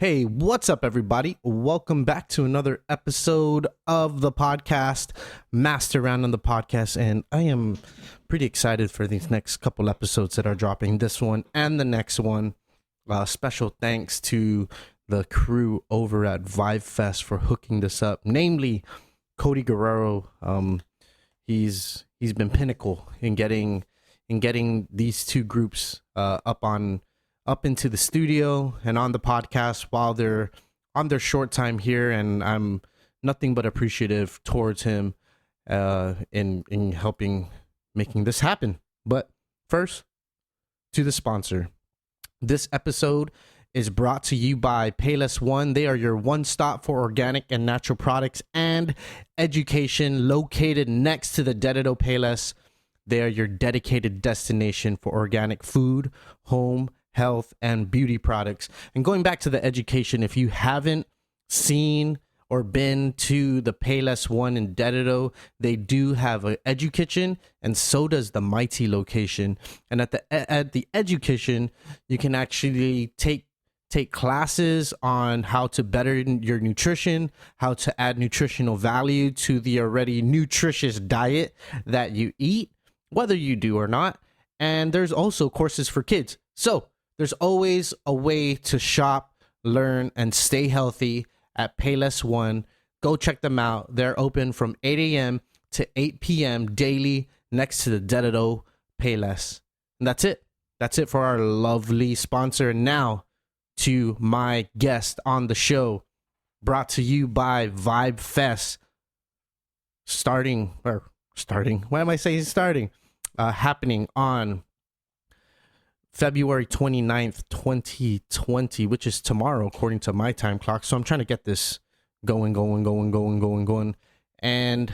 Hey, what's up, everybody? Welcome back to another episode of the podcast, Master Round on the podcast, and I am pretty excited for these next couple episodes that are dropping, this one and the next one. Special thanks to the crew over at VibeFest for hooking this up, namely Cody Guerrero. He's been pinnacle in getting these two groups up into the studio and on the podcast while they're on their short time here, and I'm nothing but appreciative towards him in helping making this happen. But first, to the sponsor. This episode is brought to you by PAYLESS ONE. They are your one stop for organic and natural products and education, located next to the Dedito Payless. They are your dedicated destination for organic food, home, health, and beauty products. And going back to the education, if you haven't seen or been to the PAYLESS ONE in Dedito, they do have an edu kitchen, and so does the Mighty location. And at the edu kitchen, you can actually take classes on how to better your nutrition, how to add nutritional value to the already nutritious diet that you eat, whether you do or not. And there's also courses for kids. So there's always a way to shop, learn, and stay healthy at PAYLESS ONE. Go check them out. They're open from 8 a.m. to 8 p.m. daily next to the Dedito Payless. And that's it. That's it for our lovely sponsor. Now to my guest on the show, brought to you by VibeFest. Happening on February 29th, 2020, which is tomorrow, according to my time clock. So I'm trying to get this going. And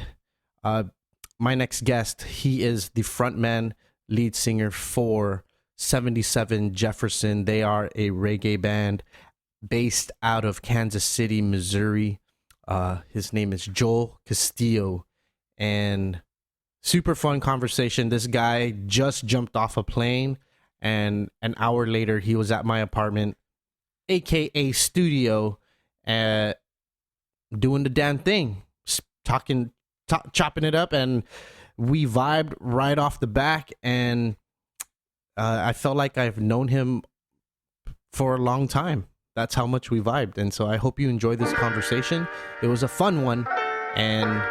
my next guest, he is the frontman, lead singer for 77 Jefferson. They are a reggae band based out of Kansas City, Missouri. His name is Joel Castillo. And super fun conversation. This guy just jumped off a plane, and an hour later he was at my apartment, aka studio, doing the damn thing, chopping it up, and we vibed right off the back. And I felt like I've known him for a long time. That's how much we vibed. And so I hope you enjoyed this conversation. It was a fun one, and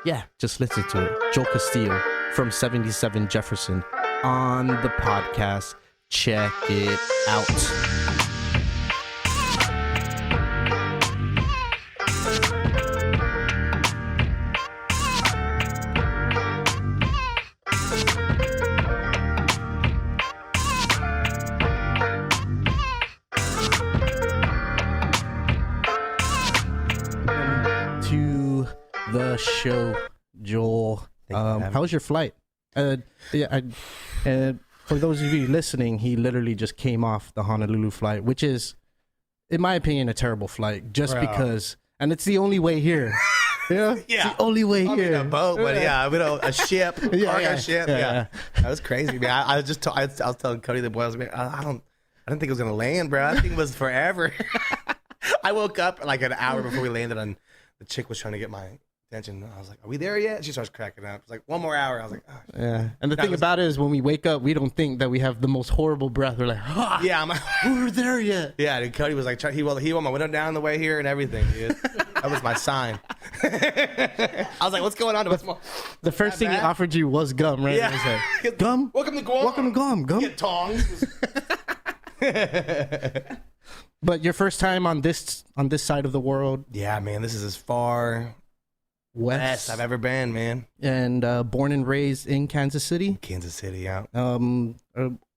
yeah, just listen to it. Joel Castillo from 77 Jefferson on the podcast. Check it out. To the show, Joel. How was your flight? For those of you listening, he literally just came off the Honolulu flight, which is, in my opinion, a terrible flight. Just because, and it's the only way here. Yeah, it's the only way here. A boat, but a ship, cargo ship. Yeah, that was crazy, man. I was telling Cody the boy, I was like, I didn't think it was gonna land, bro. I think it was forever. I woke up like an hour before we landed, and the chick was trying to get my attention. I was like, "Are we there yet?" She starts cracking up. It's like, one more hour. I was like, oh. Yeah. And the thing about it is, when we wake up, we don't think that we have the most horrible breath. We're like, yeah, I'm like, we're there yet. Yeah, dude, Cody was like, he rolled my window down the way here and everything, dude. That was my sign. I was like, what's going on? The first thing he offered you was gum, right? Yeah. Like, gum? Welcome to Guam. Welcome to Guam. Gum? Get tongs. But your first time on this side of the world? Yeah, man, this is as far west I've ever been, man. And born and raised in Kansas City? Kansas City, yeah.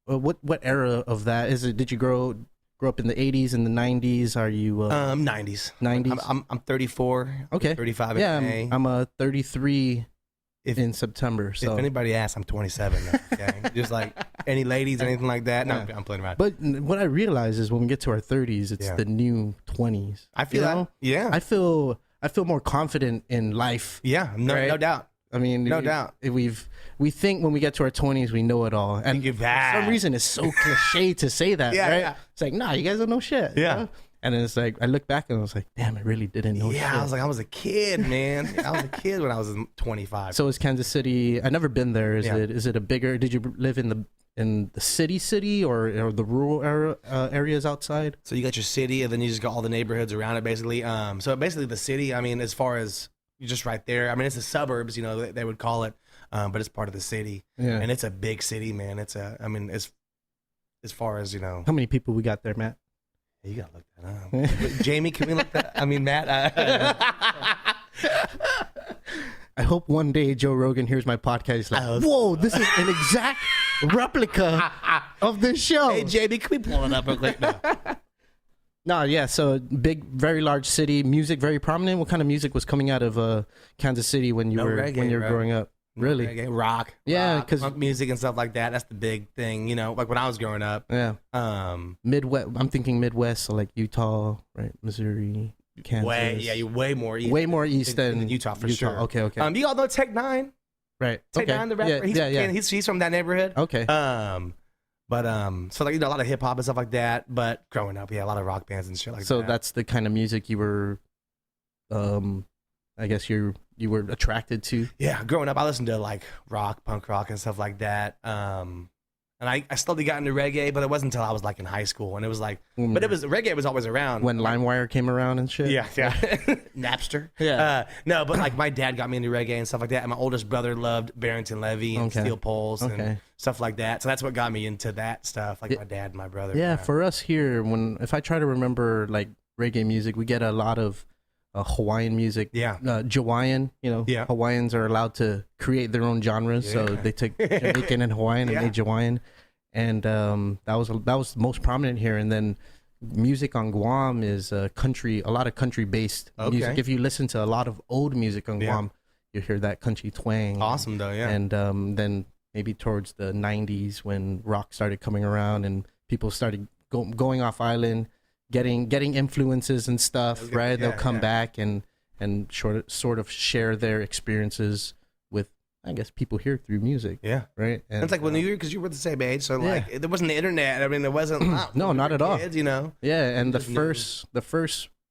What era of that is it? Did you grow up in the 80s and the 90s? Are you 90s? 90s. I'm 34. Okay. 35 yeah, in May. I'm 33 in September. So if anybody asks, I'm 27. Okay. Just like any ladies or anything like that. No, I'm playing around. But what I realize is when we get to our 30s, it's the new 20s. I feel that. Yeah. I feel more confident in life. Yeah, no doubt. I mean, no doubt. We think when we get to our 20s, we know it all. And for some reason, it's so cliche to say that, right? Yeah. It's like, nah, you guys don't know shit. Yeah. You know? And it's like, I look back and I was like, damn, I really didn't know shit. I was like, I was a kid, man. I was a kid when I was 25. So is Kansas City, I've never been there. Is it a bigger, did you live in the city or the rural areas outside? So you got your city, and then you just got all the neighborhoods around it, basically. So basically the city, I mean, as far as you're just right there. I mean, it's the suburbs, you know, they would call it, but it's part of the city. Yeah. And it's a big city, man. As far as, you know. How many people we got there, Matt? You gotta look that up. Jamie, can we look that? I mean, Matt. I hope one day Joe Rogan hears my podcast. He's like, whoa, this is an exact replica of this show. Hey, Jamie, can we pull it up real quick? No, yeah. So big, very large city. Music very prominent. What kind of music was coming out of Kansas City when you were growing up? Really? Reggae, rock. Yeah, because punk music and stuff like that. That's the big thing, you know. Like when I was growing up. Yeah. Midwest. I'm thinking Midwest, so like Utah, right? Missouri, Kansas. You're way more east. Way more east than Utah for sure. Okay. You all know Tech Nine, right? Tech Nine, the rapper. He's from that neighborhood. Okay. So like, you know, a lot of hip hop and stuff like that. But growing up, a lot of rock bands and shit like that. So that's the kind of music you were, I guess you were attracted to. Yeah, growing up, I listened to like rock, punk rock, and stuff like that. And I slowly got into reggae, but it wasn't until I was like in high school, and it was like, reggae was always around when LimeWire came around and shit. Yeah, Napster. Yeah, no, but like my dad got me into reggae and stuff like that, and my oldest brother loved Barrington Levy and Steel Pulse and stuff like that. So that's what got me into that stuff. Like my dad and my brother. Yeah, for us here, if I try to remember like reggae music, we get a lot of Hawaiian music. Yeah. Jawaiian, you know, Hawaiians are allowed to create their own genres. So they took Jamaican and Hawaiian and made Jawaiian. And that was most prominent here. And then music on Guam is country, a lot of country based music. If you listen to a lot of old music on Guam, you hear that country twang. Awesome though, yeah. And then maybe towards the 90s when rock started coming around and people started going off island, getting influences and stuff, right? They'll come back and sort of share their experiences with, I guess, people here through music. Yeah. Right? And it's like when because you were the same age, so like there wasn't the internet. I mean, there wasn't no, not at all. Kids, you know. Yeah, and the first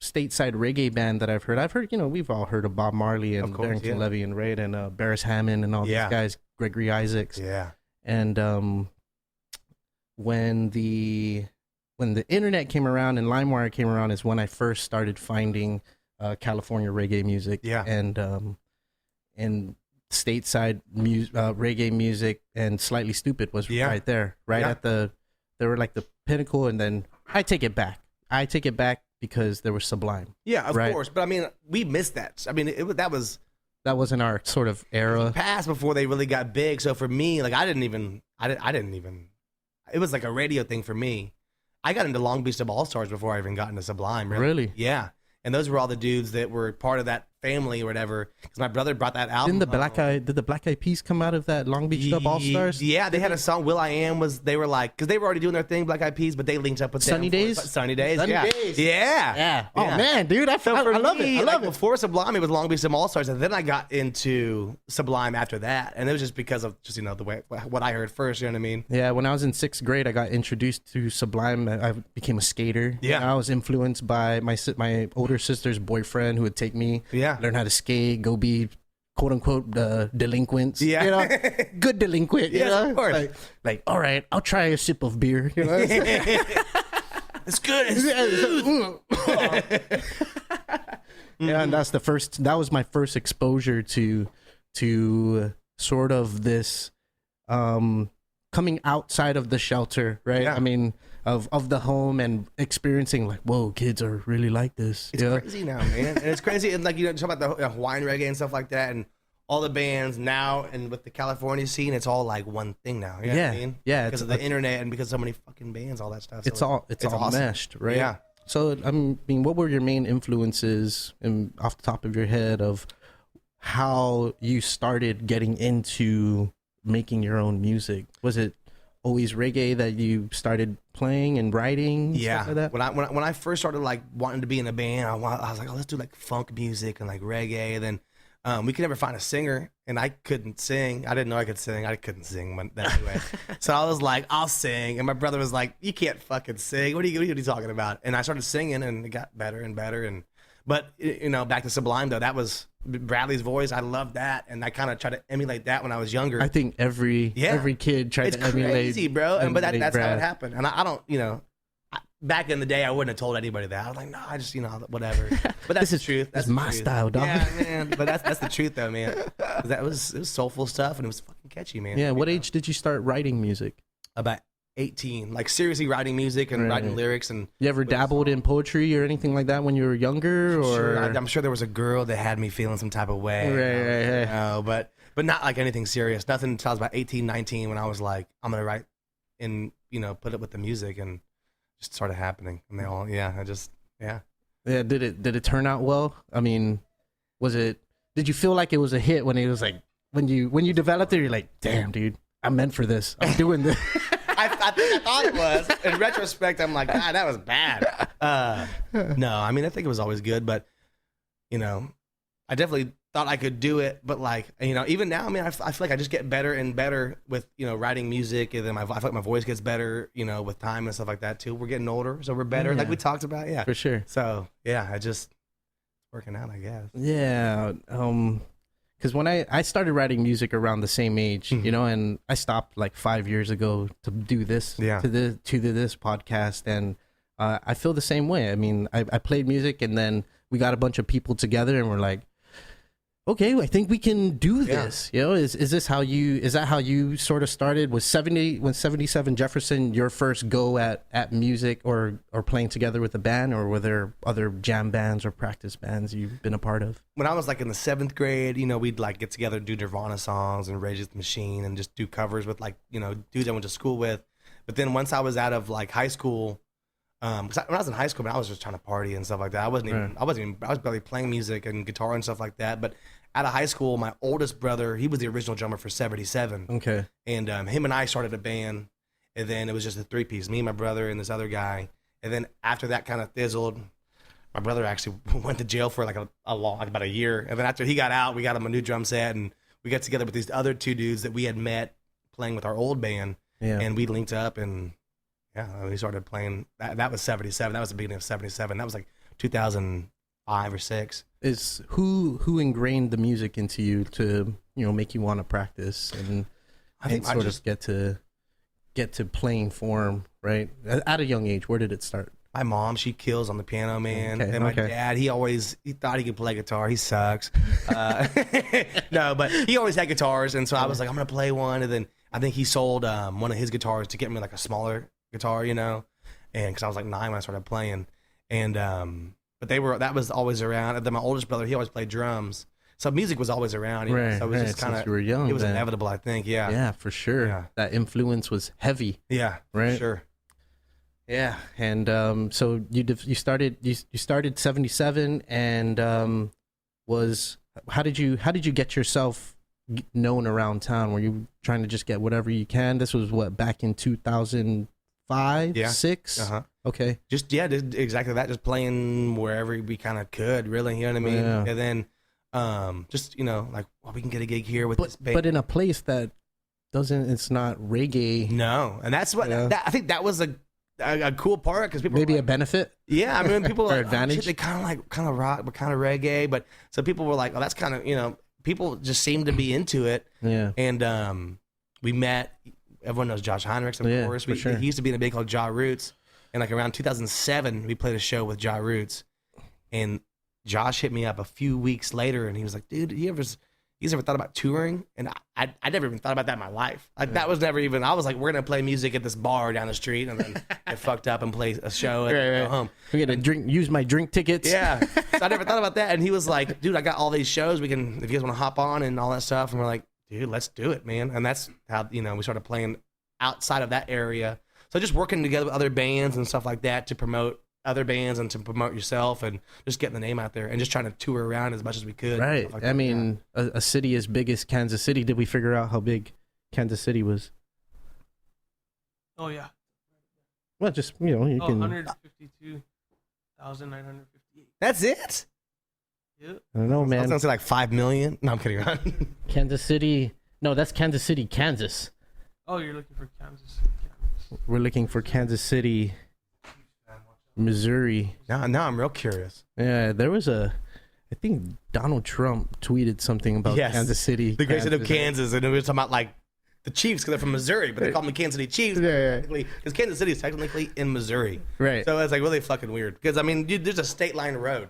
stateside reggae band that I've heard, you know, we've all heard of Bob Marley and Barrington Levy and Raid and Barris Hammond and all these guys, Gregory Isaacs. Yeah. And when the internet came around and LimeWire came around is when I first started finding California reggae music. Yeah. And stateside reggae music and Slightly Stupid was right there, at they were like the pinnacle. And then I take it back because there was Sublime. Yeah, of course. But I mean, we missed that. I mean, that wasn't our sort of era. Passed before they really got big. So for me, like I didn't even. It was like a radio thing for me. I got into Long Beach Dub All Stars before I even got into Sublime. Really? Yeah. And those were all the dudes that were part of that family or whatever. Because my brother brought that album. Did the Black Eyed Peas come out of that Long Beach Dub All Stars? Yeah, they had a song. Will I Am they were like, because they were already doing their thing, Black Eyed Peas, but they linked up with Sunny Days. Sunny Days. Days. Yeah. Oh man, dude, I love it. I love it. Before Sublime, it was Long Beach Dub All Stars, and then I got into Sublime after that, and it was just because of just the way what I heard first. You know what I mean? Yeah. When I was in 6th grade, I got introduced to Sublime. I became a skater. Yeah. I was influenced by my older sister's boyfriend who would take me. Yeah. Learn how to skate, go be quote unquote delinquents. Yeah. You know, good delinquent. Yes, you know? Of course. Like, all right, I'll try a sip of beer. You know? It's good. Yeah, and that was my first exposure to sort of this coming outside of the shelter, right? Yeah. I mean, of the home and experiencing like, whoa, kids are really like this. It's crazy now, man. And it's crazy. And like, talk about the Hawaiian reggae and stuff like that, and all the bands now, and with the California scene, it's all like one thing now. You know what I mean? Yeah. Because of the internet and because so many fucking bands, all that stuff. So it's all awesome. meshed, right? Yeah. So I mean, what were your main influences, off the top of your head, of how you started getting into making your own music? Was it always reggae that you started playing and writing? Yeah. Stuff like that? When I first started like wanting to be in a band, I was like, oh, let's do like funk music and like reggae. And then we could never find a singer, and I couldn't sing. I didn't know I could sing. I couldn't sing anyway. So I was like, I'll sing. And my brother was like, you can't fucking sing. What are you talking about? And I started singing, and it got better and better. But back to Sublime though, that was Bradley's voice. I loved that, and I kind of tried to emulate that when I was younger. I think every kid tried to emulate. It's crazy, bro. But that's Brad. How it happened. And I don't, back in the day, I wouldn't have told anybody that. I was like, no, I just, whatever. But that's the truth. That's my style, dog. Yeah, man. But that's the truth, though, man. It was soulful stuff, and it was fucking catchy, man. Yeah. What age did you start writing music? About 18. Like seriously writing music and writing lyrics. And you ever dabbled in poetry or anything like that when you were younger? Or I'm sure there was a girl that had me feeling some type of way. Right. But not like anything serious. Nothing until I was about 18, 19 when I was like, I'm gonna write and put it with the music, and just started happening. And they all Yeah, did it turn out well? I mean, did you feel like it was a hit when it was like when you developed it, you're like, damn dude, I'm meant for this. I'm doing this. I thought it was. In retrospect, I'm like, God, that was bad. No, I mean, I think it was always good, but I definitely thought I could do it. But like, even now, I mean, I feel like I just get better and better with writing music, and then I feel like my voice gets better, with time and stuff like that too. We're getting older, so we're better, like we talked about. Yeah, for sure. So yeah, I just working out, I guess. Yeah. Because when I started writing music around the same age, and I stopped like 5 years ago to do this, to this podcast, and I feel the same way. I mean, I played music, and then we got a bunch of people together, and we're like, okay, I think we can do this. Is that how you sort of started? Was 77 Jefferson your first go at music or playing together with a band, or were there other jam bands or practice bands you've been a part of? When I was like in the 7th grade, we'd like get together and do Nirvana songs and Rage Against the Machine and just do covers with like, dudes I went to school with. But then once I was out of like high school, because when I was in high school, I was just trying to party and stuff like that. I was barely playing music and guitar and stuff like that. But out of high school, my oldest brother, he was the original drummer for 77. Okay. And him and I started a band, and then it was just a 3-piece, me, my brother, and this other guy. And then after that kind of fizzled, my brother actually went to jail for like about a year. And then after he got out, we got him a new drum set, and we got together with these other 2 dudes that we had met playing with our old band. Yeah. And we linked up, and we started playing. That was 77. That was the beginning of 77. That was like 2005 or 6. Is who ingrained the music into you to make you want to practice and sort of get to playing form, right? At a young age, where did it start? My mom, she kills on the piano, man. Okay, and my dad, he thought he could play guitar. He sucks. No, but he always had guitars, and so I was like, I'm gonna play one. And then I think he sold one of his guitars to get me like a smaller guitar, and because I was like 9 when I started playing, and but that was always around. And then my oldest brother, he always played drums, so music was always around. Right, so it was just kind of, it was inevitable, I think. Yeah, for sure. Yeah. That influence was heavy. Yeah, right. For sure. Yeah, and so you started 77, and how did you get yourself known around town? Were you trying to just get whatever you can? This was back in 2005, 6. Okay. Just exactly that. Just playing wherever we kind of could, really. You know what I mean? Yeah. And then just like, we can get a gig here with this band. But in a place that it's not reggae. No, and that's what I think that was a cool part, because people maybe a benefit. Yeah, I mean, people were like, advantage. Oh, shit, they kind of rock, but kind of reggae. But so people were like, oh, that's kind of people just seemed to be into it. Yeah. And we met. Everyone knows Josh Heinrichs, of course. Sure. He used to be in a band called Ja Roots. And like around 2007, we played a show with Ja Roots, and Josh hit me up a few weeks later, and he was like, "Dude, you ever thought about touring?" And I never even thought about that in my life. Like that was never even. I was like, "We're gonna play music at this bar down the street, and then get fucked up and play a show and go home. We gotta use my drink tickets." Yeah, so I never thought about that. And he was like, "Dude, I got all these shows. If you guys want to hop on and all that stuff." And we're like, "Dude, let's do it, man." And that's how we started playing outside of that area. So just working together with other bands and stuff like that to promote other bands and to promote yourself, and just getting the name out there and just trying to tour around as much as we could. Right. Like I mean, a city as big as Kansas City. Did we figure out how big Kansas City was? Oh yeah. Well, just you can. 152,958. That's it. Yeah. I don't know, I was man. gonna say like 5 million. No, I'm kidding. Kansas City. No, that's Kansas City, Kansas. Oh, you're looking for Kansas City, Kansas. We're looking for Kansas City, Missouri. now I'm real curious. Yeah, there was I think Donald Trump tweeted something about Yes. Kansas City. The great state of Kansas, and we were talking about like the Chiefs because they're from Missouri, but they call them the Kansas City Chiefs. Yeah. Because Kansas City is technically in Missouri. Right. So it's like really fucking weird. Because I mean, there's a state line road.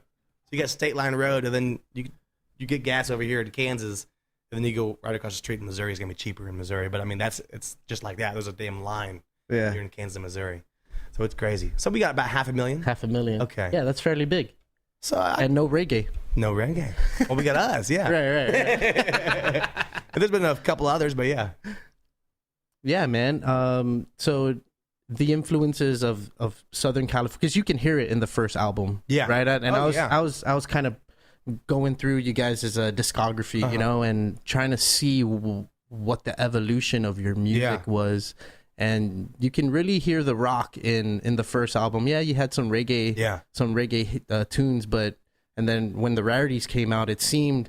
So you got state line road, and then you get gas over here to Kansas, and then you go right across the street in Missouri. It's gonna be cheaper in Missouri. But I mean, it's just like that. There's a damn line Yeah. here in Kansas, Missouri. So it's crazy. So we got about 500,000. 500,000. Okay. Yeah, that's fairly big. So And no reggae. no reggae. Well, we got us. Yeah. Right. There's been a couple others, but yeah. Yeah, man. So the influences of Southern California, because you can hear it in the first album. Yeah. Right. And Oh, I was kind of going through you guys' discography, Uh-huh. you know, and trying to see what the evolution of your music was. And you can really hear the rock in the first album. Yeah, you had some reggae, tunes, but and then when the rarities came out, it seemed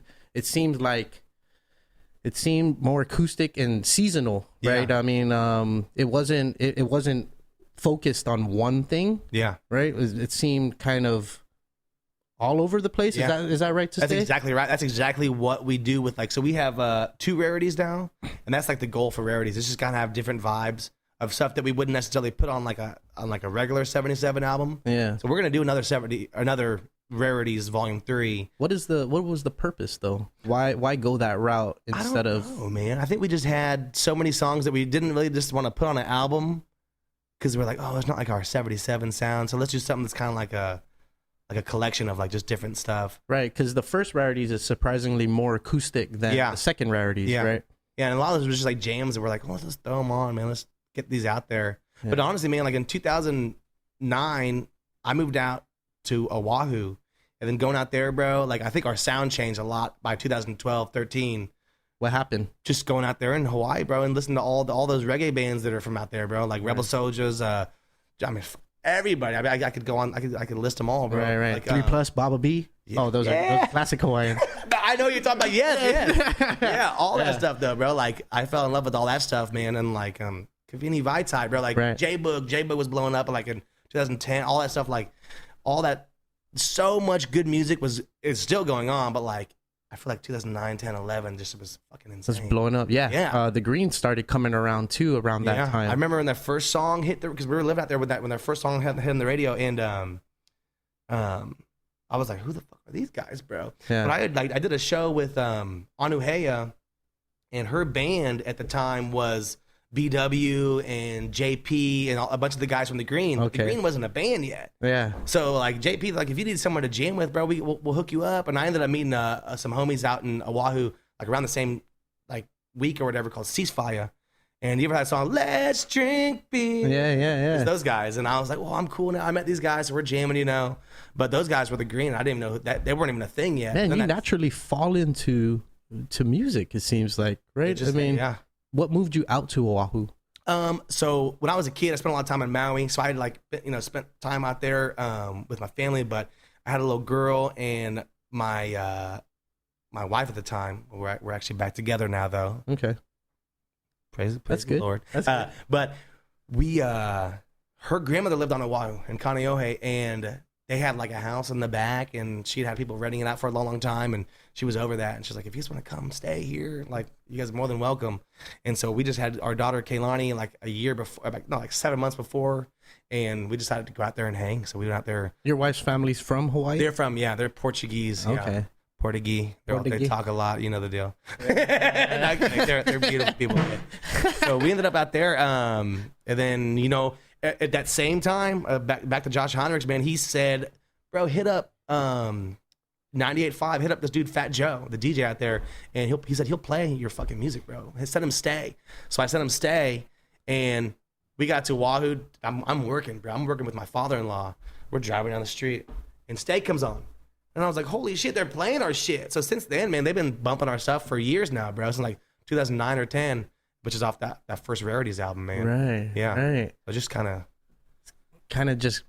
more acoustic and seasonal, right? Yeah. I mean, it wasn't focused on one thing, Yeah. right? It seemed kind of all over the place. Yeah. Is that right to That's say? exactly right. That's exactly what we do with so we have 2 rarities now, and that's like the goal for rarities. It's just gotta have different vibes of stuff that we wouldn't necessarily put on like a regular 77 album. Yeah. So we're gonna do another rarities volume 3. What was the purpose though? Why go that route instead of? Oh man, I think we just had so many songs that we didn't really just want to put on an album because we're like, oh, it's not like our 77 sound, so let's do something that's kind of like a collection of like just different stuff. Right, because the first rarities is surprisingly more acoustic than the second rarities, Yeah. right? Yeah, and a lot of those was just like jams that we're like, oh, let's just throw them on, man. Let's get these out there. Yeah. But honestly, man, like in 2009, I moved out to Oahu, and then going out there, bro, like I think our sound changed a lot by 2012, 13. What happened? Just going out there in Hawaii, bro, and listening to all those reggae bands that are from out there, bro, like Rebel Soldiers, I mean, everybody. I mean, I could go on. I could list them all, bro. Right. Like, 3 Plus, Baba B. yeah. Oh, those are classic Hawaiian. I know what you're talking about. Yes. Yeah, all that stuff though, bro. Like I fell in love with all that stuff, man. And like Kavini Vaitai, bro. Like Right. J-Boog was blowing up like in 2010. All that stuff, like all that. So much good music is still going on, but like I feel like 2009, 10, 11 just was fucking insane. It's blowing up. Yeah. Yeah. The Greens started coming around too around that time. I remember when that first song hit because we were living out there with that when their first song hit on the radio, and I was like, who the fuck are these guys, bro? Yeah. But I did a show with Anuheya, and her band at the time was BW and JP and a bunch of the guys from the Green. But the Okay. Green wasn't a band yet. Yeah. So like JP, like if you need someone to jam with, bro, we'll hook you up. And I ended up meeting some homies out in Oahu, like around the same like week or whatever, called Ceasefire. And you ever had a song, Let's Drink Beer? Yeah. It's those guys. And I was like, well, I'm cool now. I met these guys, so we're jamming, you know. But those guys were the Green. I didn't even know that they weren't even a thing yet. Man, Then you that- naturally fall into music. It seems like, right? just- I mean, yeah. what moved you out to Oahu? So when I was a kid, I spent a lot of time in Maui. So I had like, spent time out there with my family. But I had a little girl, and my wife at the time. We're actually back together now, though. Okay. Praise That's the good. Lord. That's good. But we, her grandmother lived on Oahu in Kaneohe, and they had like a house in the back, and she'd had people renting it out for a long, long time, and she was over that, and she's like, if you just want to come stay here, like you guys are more than welcome. And so we just had our daughter Kaylani like a year before, like 7 months before, and we decided to go out there and hang. So we went out there. Your wife's family's from Hawaii? They're Portuguese. Yeah. Okay. Portuguese. They Portuguese. talk a lot. You know the deal. Not kidding. They're beautiful people. So we ended up out there. And then, at that same time, back to Josh Heinrichs, man, he said, bro, hit up 98.5, hit up this dude, Fat Joe, the DJ out there. And he said, he'll play your fucking music, bro. He said him stay. So I said him stay. And we got to Oahu. I'm working, bro. I'm working with my father-in-law. We're driving down the street. And Stay comes on. And I was like, holy shit, they're playing our shit. So since then, man, they've been bumping our stuff for years now, bro. Since like 2009 or 10, which is off that first Rarities album, man. Right. Yeah. Right. So just kind of. Kind of just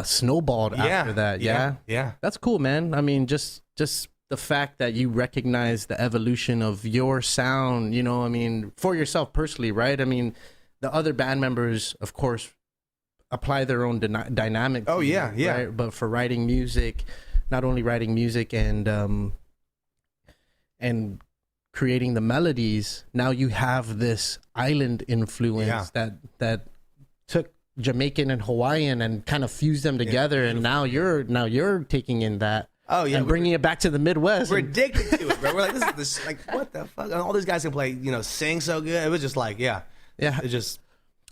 snowballed after that. Yeah. That's cool, man. I mean, just the fact that you recognize the evolution of your sound, you know, I mean, for yourself personally, right? I mean, the other band members, of course, apply their own dynamic. Oh, yeah, yeah. Right? But for writing music, not only writing music and creating the melodies, now you have this island influence that took Jamaican and Hawaiian and kind of fused them together, and now you're taking in that. Oh yeah, and bringing it back to the Midwest. We're addicted to it, bro. We're like, this like, what the fuck? And all these guys can play, you know, sing so good. It was just like, yeah. It just.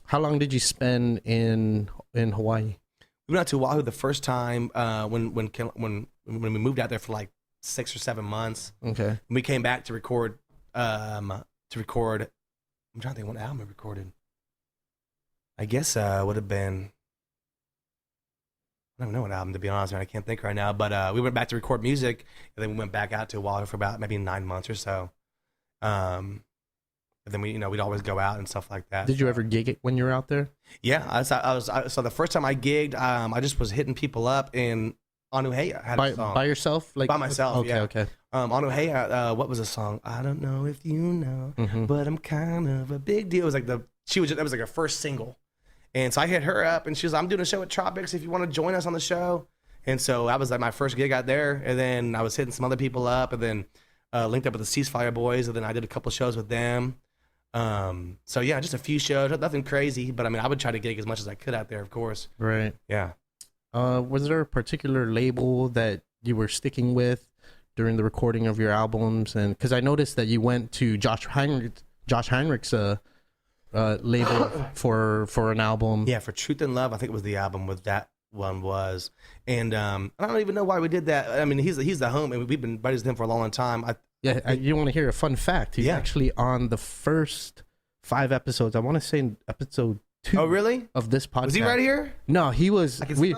How long did you spend in Hawaii? We went out to Oahu the first time when we moved out there for like 6 or 7 months. Okay. And we came back to record. I'm trying to think what album we recorded. I guess would have been. I don't know what album, to be honest, man. I can't think right now. But we went back to record music, and then we went back out to Oahu for about maybe 9 months or so. And then we'd always go out and stuff like that. Did you ever gig it when you were out there? Yeah, so the first time I gigged, I just was hitting people up in Anuhea. Had a song by yourself, like by myself. Okay. Anuhea, what was the song? I don't know if you know, but I'm kind of a big deal. It was like that was like her first single. And so I hit her up, and she was like, I'm doing a show at Tropics if you want to join us on the show. And so that was like my first gig out there. And then I was hitting some other people up, and then linked up with the Ceasefire Boys, and then I did a couple of shows with them. So yeah, just a few shows, nothing crazy. But I mean, I would try to gig as much as I could out there, of course. Right. Yeah. Was there a particular label that you were sticking with during the recording of your albums? And because I noticed that you went to Josh Heinrich's label for an album. Yeah, for Truth and Love, I think it was the album with that one was. And I don't even know why we did that. I mean, he's the homie. We've been buddies with him for a long time. You want to hear a fun fact? He's actually on the first 5 episodes. I want to say in episode 2. Oh, really? Of this podcast. Was he right here? No, he was. We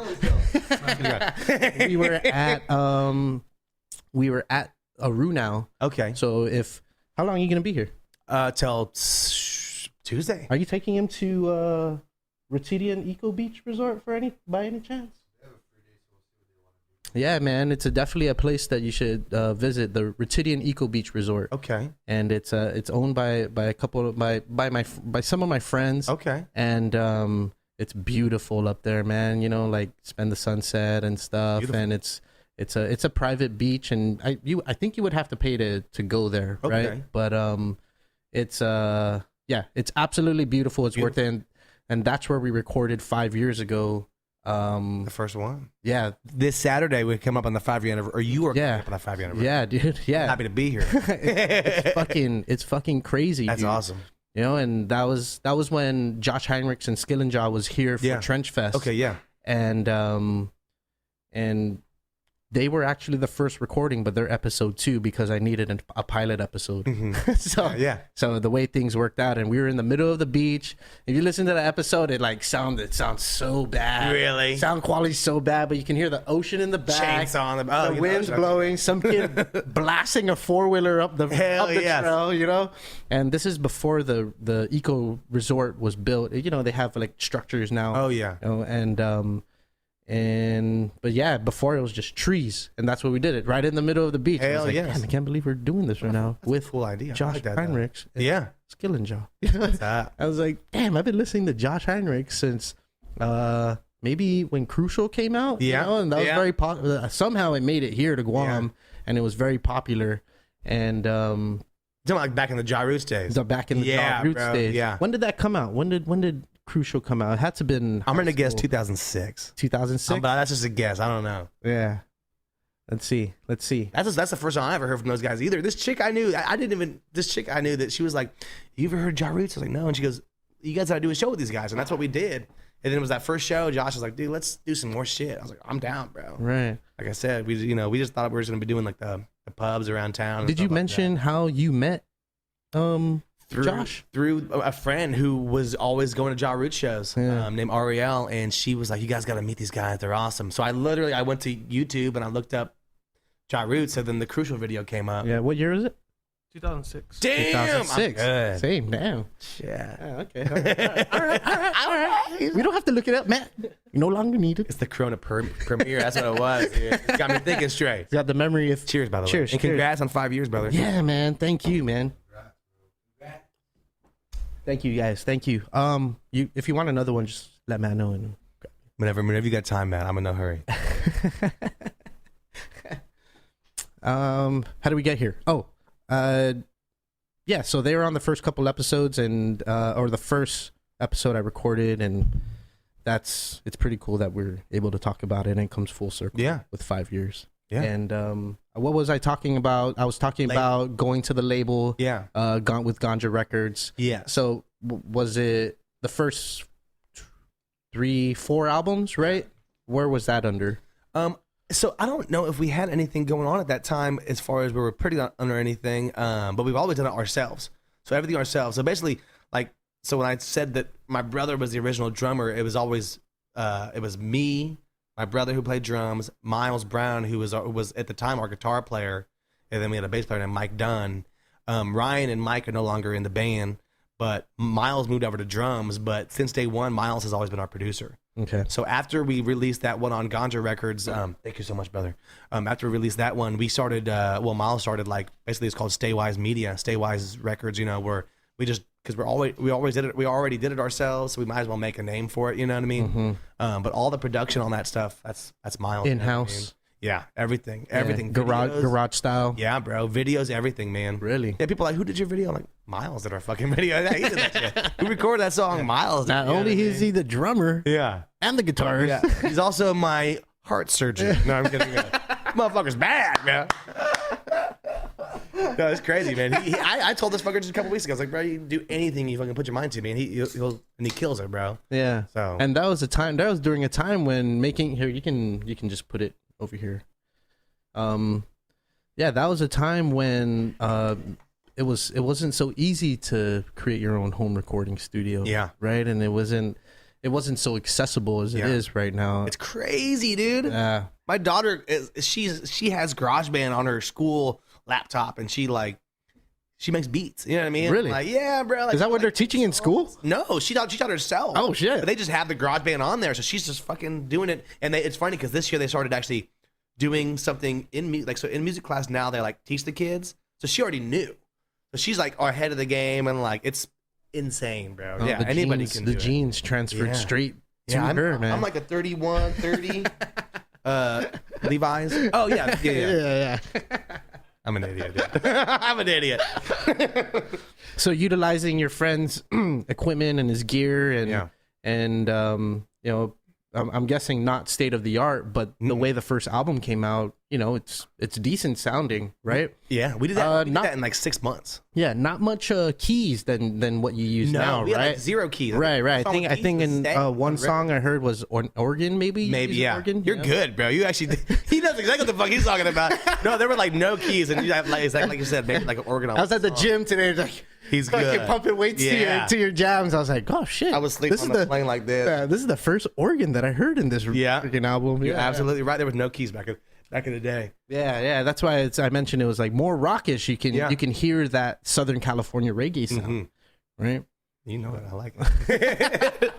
were at Aru now. Okay. So how long are you gonna be here? Till Tuesday. Are you taking him to Retidian Eco Beach Resort by any chance? Yeah, man, it's definitely a place that you should visit, the Retidian Eco Beach Resort. Okay. And it's owned by a couple of by some of my friends. Okay. And it's beautiful up there, man. You know, like spend the sunset and stuff. Beautiful. And it's a private beach, and I think you would have to pay to go there, okay. Right? But it's it's absolutely beautiful. It's worth it, and that's where we recorded 5 years ago. The first one. Yeah. This Saturday we come up on the 5-year anniversary. Or you were coming up on the 5-year anniversary. Yeah, dude. Yeah. I'm happy to be here. it's fucking crazy. That's dude. awesome. You know, and that was when Josh Heinrichs and Skillenjaw was here for Trench Fest. Okay, yeah. And they were actually the first recording, but they're episode 2 because I needed a pilot episode. Mm-hmm. So the way things worked out, and we were in the middle of the beach. If you listen to the episode, it sounds so bad. Really? Sound quality so bad, but you can hear the ocean in the back. Chainsaw on the wind's blowing. Some kid blasting a 4-wheeler up the trail, you know? And this is before the eco resort was built. You know, they have like structures now. Oh yeah. You know, but yeah, before it was just trees, and that's what we did it right in the middle of the beach. Hell yeah! I can't believe we're doing this right now with a cool idea. Josh Heinrichs. Yeah, Skillenjaw. What's that? I was like, damn, I've been listening to Josh Heinrichs since maybe when Crucial came out. Yeah, you know? And that was very popular. Somehow it made it here to Guam, and it was very popular. And like back in the Ja Roots days. Back in the Ja Roots days. Yeah. When did that come out? When did Crucial come out? It had to have been. I'm gonna guess 2006. 2006. But that's just a guess. I don't know. Yeah. Let's see. That's the first time I ever heard from those guys either. This chick I knew, this chick I knew that she was like, "You ever heard Ja Roots?" I was like, "No," and she goes, "You guys gotta do a show with these guys," and that's what we did. And then it was that first show. Josh was like, "Dude, let's do some more shit." I was like, "I'm down, bro." Right. Like I said, we just thought we were just gonna be doing like the pubs around town. Did you mention how you met Josh? Through a friend who was always going to Ja Roots shows, named Ariel, and she was like, "You guys got to meet these guys. They're awesome." So I went to YouTube and I looked up Ja Roots, and then the Crucial video came up. Yeah, what year is it? 2006. Damn, 2006. I'm good. Same, damn. Yeah. Yeah, okay. All right. We don't have to look it up, Matt. You no longer need it. It's the Corona premiere. That's what it was. Dude. It's got me thinking straight. It's got the memory of. Cheers, by the way. Cheers. And congrats on 5 years, brother. Yeah, man. Thank you, man. Thank you, guys. Thank you. If you want another one, just let Matt know. And Whenever you got time, man, I'm in no hurry. how do we get here? Oh, yeah. So they were on the first couple episodes, and or the first episode I recorded, and it's pretty cool that we're able to talk about it, and it comes full circle. Yeah. With 5 years. Yeah. And what was I talking about? I was talking about going to the label. Yeah. Gone with Ganja Records. Yeah. So was it the first 3-4 albums, right? Where was that under? So I don't know if we had anything going on at that time as far as we were pretty under anything, but we've always done it ourselves. So everything ourselves. So basically, so when I said that my brother was the original drummer, it was always, it was me, my brother who played drums, Miles Brown, who was at the time our guitar player, and then we had a bass player named Mike Dunn. Ryan and Mike are no longer in the band, but Miles moved over to drums, but since day one, Miles has always been our producer. Okay. So after we released that one on Ganja Records, thank you so much, brother. After we released that one, we started, Miles started basically it's called Staywise Media, Staywise Records, where we just, because we already did it ourselves, so we might as well make a name for it, you know what I mean? Mm-hmm. But all the production on that stuff, that's Miles. In-house. You know what I mean? Yeah, everything. Garage style. Yeah, bro. Videos, everything, man. Really? Yeah, people are like, who did your video? I'm like, Miles did our fucking video. Yeah, he did that shit. Who recorded that song? Miles. Not only is he the drummer, yeah, and the guitarist. Yeah. He's also my heart surgeon. No, I'm kidding. Motherfucker's bad, man. No, it's crazy, man. I told this fucker just a couple weeks ago. I was like, bro, you can do anything you fucking put your mind to, man. He kills it, bro. Yeah. So, and that was during a time when making here. You can just put it over here. Yeah, that was a time when it wasn't so easy to create your own home recording studio. Yeah. Right, and it wasn't so accessible as it is right now. It's crazy, dude. Yeah. My daughter she has GarageBand on her school laptop, and she makes beats. You know what I mean? Really? Yeah, bro. Is that what they're teaching in school? No, she taught herself. Oh shit! But they just have the GarageBand on there, so she's just fucking doing it. And it's funny because this year they started actually doing something in music class now. They teach the kids, so she already knew. So she's ahead of the game, and it's insane, bro. Oh, yeah, anybody can do it. The genes transferred straight to her, man. I'm like a 31, 30 Levi's. Oh yeah. Yeah. I'm an idiot. Yeah. I'm an idiot. So utilizing your friend's equipment and his gear and I'm guessing not state of the art, but the way the first album came out, it's decent sounding, right? Yeah, we did that. In 6 months. Yeah, not much keys than what you use now, we had, right? 0 keys. Right. I think in one song I heard was organ, maybe. Yeah. Organ? You're good, bro. You actually, he knows exactly what the fuck he's talking about. No, there were no keys, and you have like you said, maybe an organ. I was at the gym today, he's good. Pumping weights to your jams. I was like, oh shit. I was sleeping on the plane like this. Yeah, this is the first organ that I heard in this freaking album. You're absolutely right. There was no keys back in the day. Yeah. That's why I mentioned it was more rockish. You can hear that Southern California reggae sound, right? You know it. I like it.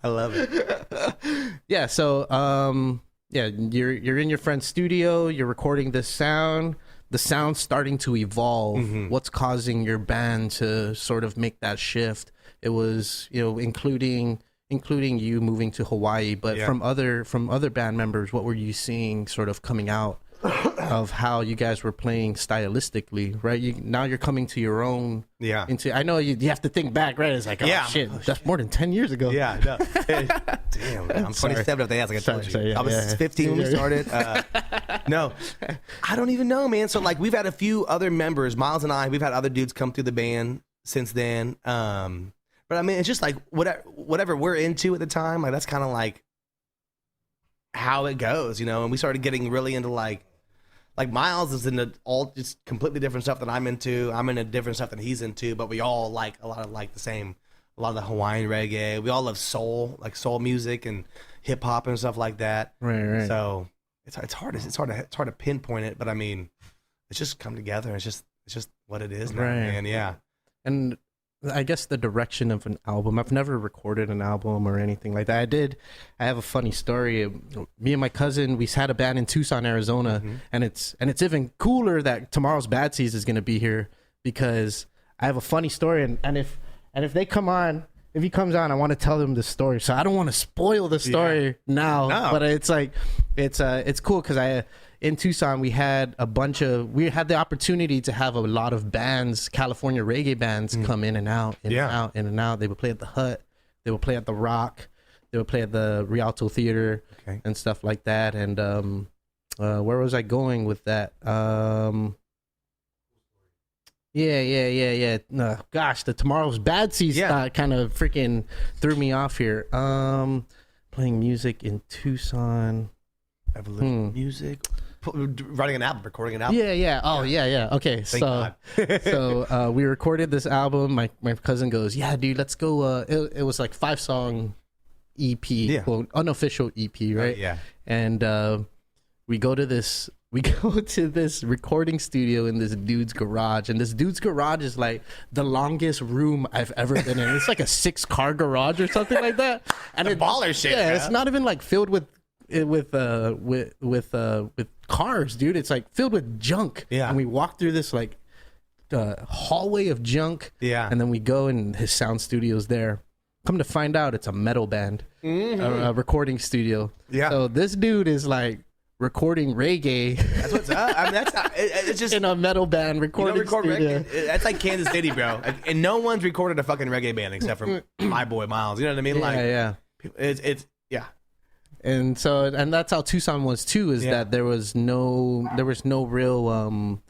I love it. Yeah. So you're in your friend's studio. You're recording this sound. The sound's starting to evolve. What's causing your band to sort of make that shift? It was, including you moving to Hawaii, but from other band members, what were you seeing sort of coming out of how you guys were playing stylistically, right? Now you're coming to your own. Yeah. I know you have to think back, right? It's shit, that's more than 10 years ago. Yeah. No. Damn, man. I'm 27 if they ask. Like I told you. I was 15 when we started. No, I don't even know, man. So we've had a few other members, Miles and I. We've had other dudes come through the band since then. But I mean, it's just whatever we're into at the time. That's kind of how it goes, And we started getting really into Miles is into all just completely different stuff that I'm into. I'm into different stuff that he's into, but we all like a lot of the same, a lot of the Hawaiian reggae. We all love soul, soul music and hip hop and stuff like that. Right. So it's hard to pinpoint it, but I mean, it's just come together. It's just It's just what it is now, Right. man. Yeah. And I guess the direction of an album. I've never recorded an album or anything like that. I have a funny story. Me and my cousin, we had a band in Tucson, Arizona, and it's even cooler that Tomorrow's Bad Seeds is going to be here because I have a funny story. And if they come on, if he comes on, I want to tell him the story. So I don't want to spoil the story now, but it's like it's cool because in Tucson, we had the opportunity to have a lot of bands, California reggae bands, come in and out, in and out. They would play at the Hut, they would play at the Rock, they would play at the Rialto Theater, and stuff like that. And where was I going with that? Yeah. No, gosh, the Tomorrow's Bad Seeds kind of freaking threw me off here. Playing music in Tucson. Evolution music. Writing an album, recording an album. Yeah. Oh, yeah. Okay, so we recorded this album. My cousin goes, "Yeah, dude, let's go." It was like 5-song EP, quote, unofficial EP, right? Yeah. And we go to this recording studio in this dude's garage, and this dude's garage is like the longest room I've ever been in. It's like a 6-car garage or something like that. And it's baller shit. Yeah, man. it's not even like filled with cars, dude. It's like filled with junk. Yeah. And we walk through this like hallway of junk. Yeah. And then we go and his sound studio's there. Come to find out, it's a metal band, a recording studio. Yeah. So this dude is like recording reggae. That's what's up. I mean, it's just in a metal band recording studio. Reggae. That's like Kansas City, bro. And no one's recorded a fucking reggae band except for my boy Miles. You know what I mean? Yeah. It's yeah. And so, and that's how Tucson was too. Is that there was no real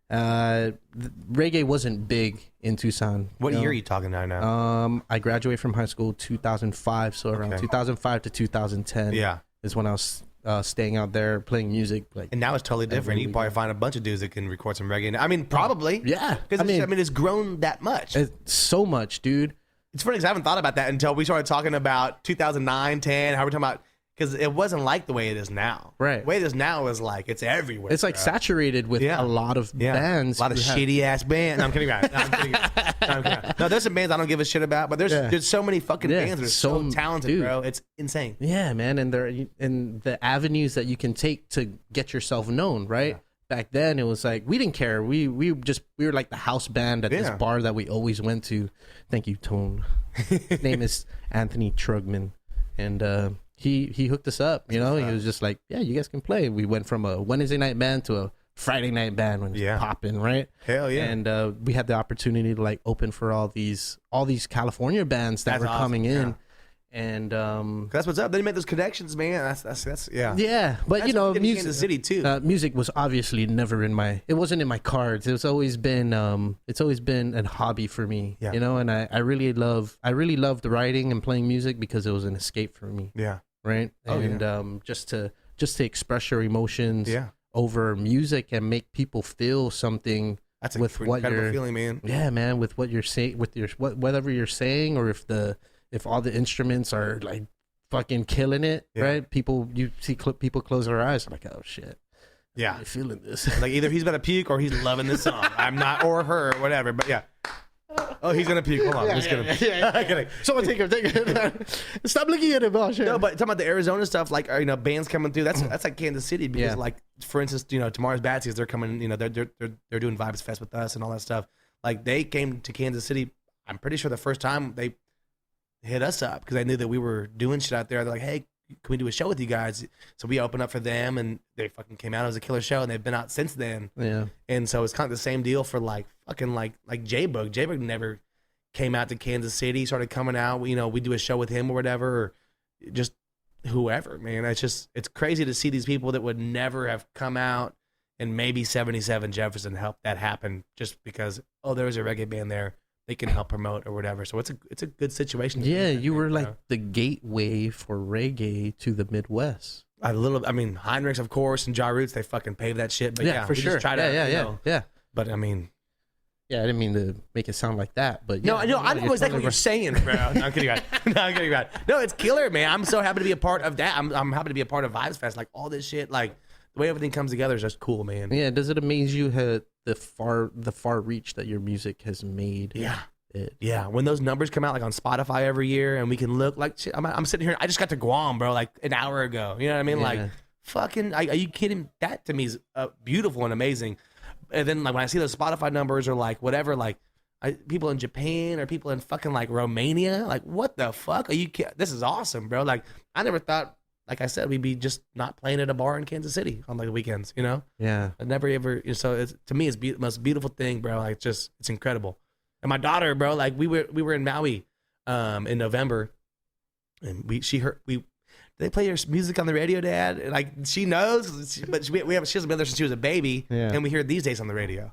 reggae wasn't big in Tucson. What year are you talking about now? I graduated from high school 2005, so around 2005 to 2010. Yeah, is when I was staying out there playing music. Like, and now it's totally different. You can probably find a bunch of dudes that can record some reggae. I mean, probably. Yeah, because I mean, it's grown that much. It's so much, dude. It's funny because I haven't thought about that until we started talking about 2009, 10. How we're talking about. Because it wasn't like the way it is now. Right. The way it is now is like, it's everywhere. It's like saturated with a lot of bands. A lot of shitty ass bands. No, I'm kidding about it. No, there's some bands I don't give a shit about, but there's so many fucking bands that are so talented, dude. Bro. It's insane. Yeah, man. And the avenues that you can take to get yourself known, right? Yeah. Back then, it was like, we didn't care. We were like the house band at this bar that we always went to. Thank you, Tone. His name is Anthony Trugman. And, he hooked us up, you know. He was just like, yeah, you guys can play. We went from a Wednesday night band to a Friday night band when it was popping, right? Hell yeah. And we had the opportunity to like open for all these California bands that were coming in. And that's what's up. Then you make those connections, man. That's yeah. But that's, you know, music, Kansas City too. Music was obviously never it wasn't in my cards. It's always been a hobby for me. Yeah. You know, and I really loved writing and playing music because it was an escape for me. Yeah. Right. And just to express your emotions over music and make people feel something. That's with what you're feeling, man. Yeah, man. With what you're saying, with your whatever you're saying, or if all the instruments are like fucking killing it, right? You see people close their eyes, like, oh shit, yeah, I'm feeling this. Like either he's about to puke or he's loving this song. I'm not, or her, or whatever. But yeah. Oh, he's gonna puke. Hold on, I'm just kidding. Someone take him. Stop looking at him. Oh shit. No, but talking about the Arizona stuff, like bands coming through. That's like Kansas City because, like, for instance, Tomorrow's Bad Seeds, they're coming. They're doing VibeFest with us and all that stuff. Like they came to Kansas City. I'm pretty sure the first time they hit us up because they knew that we were doing shit out there. They're like, hey, can we do a show with you guys? So we opened up for them, and they fucking came out. It was a killer show, and they've been out since then. Yeah. And so it's kind of the same deal for like fucking like J-Bug. J-Bug never came out to Kansas City, started coming out. We do a show with him or whatever, or just whoever, man. It's crazy to see these people that would never have come out, and maybe 77 Jefferson helped that happen just because, there was a reggae band there. They can help promote or whatever. So it's a good situation. Yeah, you were like the gateway for reggae to the Midwest. Heinrichs, of course, and Ja Roots, they fucking paved that shit. But for sure. Yeah. But I mean, yeah, I didn't mean to make it sound like that, but I know exactly what you're saying, bro. No, I'm kidding. No, it's killer, man. I'm so happy to be a part of that. I'm happy to be a part of VibesFest. Like all this shit, like the way everything comes together is just cool, man. Yeah. Does it amaze you the far reach that your music has made. Yeah. It. Yeah, when those numbers come out like on Spotify every year, and we can look like shit, I'm sitting here. I just got to Guam, bro, like an hour ago. You know what I mean? Yeah. Like, fucking, are you kidding? That to me is beautiful and amazing. And then like when I see those Spotify numbers or like whatever, like people in Japan or people in fucking like Romania, like what the fuck are you? This is awesome, bro. Like I never thought, like I said, we'd be just not playing at a bar in Kansas City on like the weekends. You know? Yeah. I never ever. So it's, to me, it's the most beautiful thing, bro. Like it's incredible. And my daughter, bro, like we were in Maui in November, and they play your music on the radio, Dad. And like she knows, but she hasn't been there since she was a baby, and we hear it these days on the radio.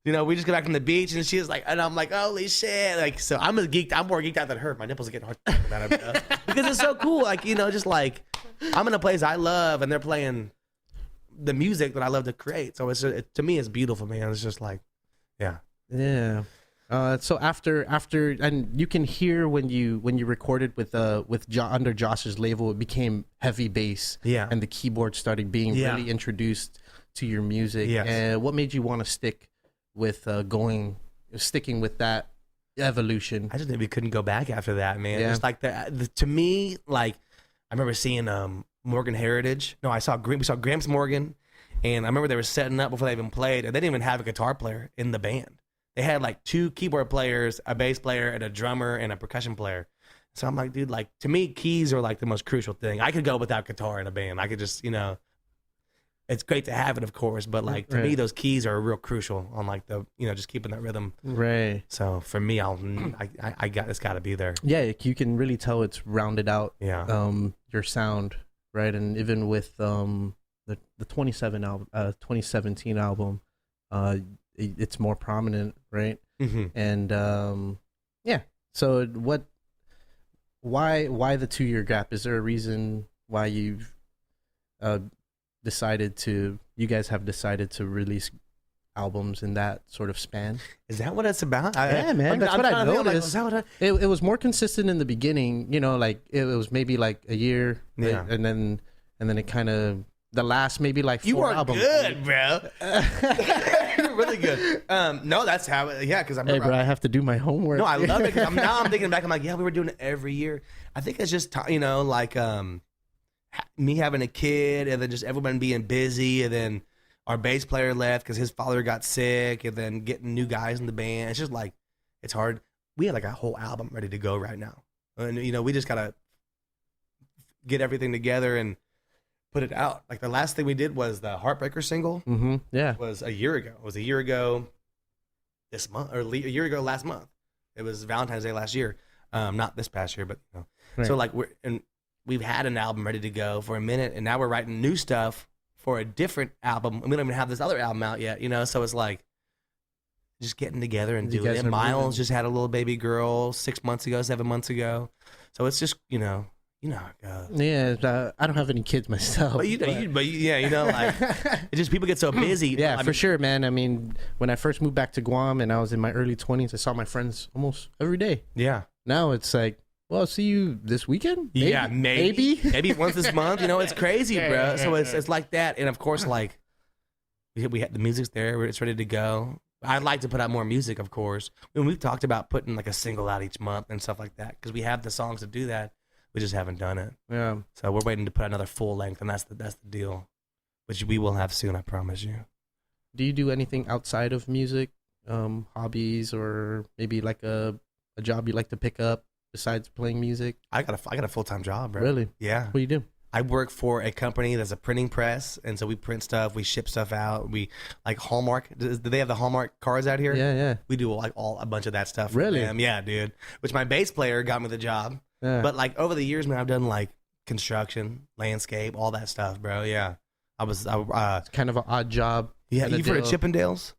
You know, we just get back from the beach, and she was like, and I'm like, holy shit! Like, so I'm more geeked out than her. My nipples are getting hard about it, bro. Because it's so cool. Like, you know, just like I'm in a place I love, and they're playing the music that I love to create. So it's just, to me, it's beautiful, man. It's just like, yeah. So after and you can hear when you recorded with under Josh's label, it became heavy bass, and the keyboard started being really introduced to your music. And what made you want to stick with sticking with that evolution? I just think we couldn't go back after that, man. It's like to me, like I remember seeing Morgan Heritage. No, we saw Gramps Morgan, and I remember they were setting up before they even played, and they didn't even have a guitar player in the band. They had like 2 keyboard players, a bass player, and a drummer and a percussion player. So I'm like, dude, like to me, keys are like the most crucial thing. I could go without guitar in a band. I could just, you know, it's great to have it, of course, but like to me, those keys are real crucial on like the, you know, just keeping that rhythm. Right. So for me, it's got to be there. Yeah, you can really tell it's rounded out. Yeah. Your sound, right, and even with the 2017 album, it's more prominent, right? Mm-hmm. And so why the 2-year gap? Is there a reason why you guys have decided to release albums in that sort of span? Is that what it's about? Man, that's what I noticed. Like, it was more consistent in the beginning, you know, like it was maybe like a year, yeah, and then it kind of the last maybe like 4 albums. You are good, bro. You're really good. No, that's how. Because I remember. Hey, bro, I have to do my homework. No, I love it. Cause now I'm thinking back. I'm like, we were doing it every year. I think it's just you know, like me having a kid, and then just everyone being busy, and then our bass player left because his father got sick, and then getting new guys in the band. It's just like it's hard. We have like a whole album ready to go right now, and you know, we just gotta get everything together and put it out. Like the last thing we did was the Heartbreaker single. Mm-hmm. Yeah, was a year ago. It was a year ago this month, or a year ago last month. It was Valentine's Day last year, not this past year, but you know. Right. So like we've had an album ready to go for a minute, and now we're writing new stuff for a different album. We don't even have this other album out yet, you know. So it's like just getting together and doing it. Miles just had a little baby girl 7 months ago. So it's just you know how it goes. Yeah, I don't have any kids myself. But you know, like it just people get so busy. Yeah, for sure, man. I mean, when I first moved back to Guam and I was in my early 20s, I saw my friends almost every day. Yeah. Now it's like, well, I'll see you this weekend. Maybe? Yeah, maybe once this month. You know, it's crazy, bro. So it's like that, and of course, like we had the music's there, it's ready to go. I'd like to put out more music, of course. And we've talked about putting like a single out each month and stuff like that because we have the songs to do that. We just haven't done it. Yeah. So we're waiting to put another full length, and that's the deal, which we will have soon. I promise you. Do you do anything outside of music, hobbies, or maybe like a job you like to pick up besides playing music? I got a full-time job, bro. Really? Yeah. What do you do? I work for a company that's a printing press, and so we print stuff, we ship stuff out, we like Hallmark. Do they have the Hallmark cards out here? Yeah. We do like a bunch of that stuff. Really? Yeah, dude. Which my bass player got me the job. Yeah. But like over the years, man, I've done like construction, landscape, all that stuff, bro. Yeah. It's kind of an odd job. Yeah, you've heard of Chippendales?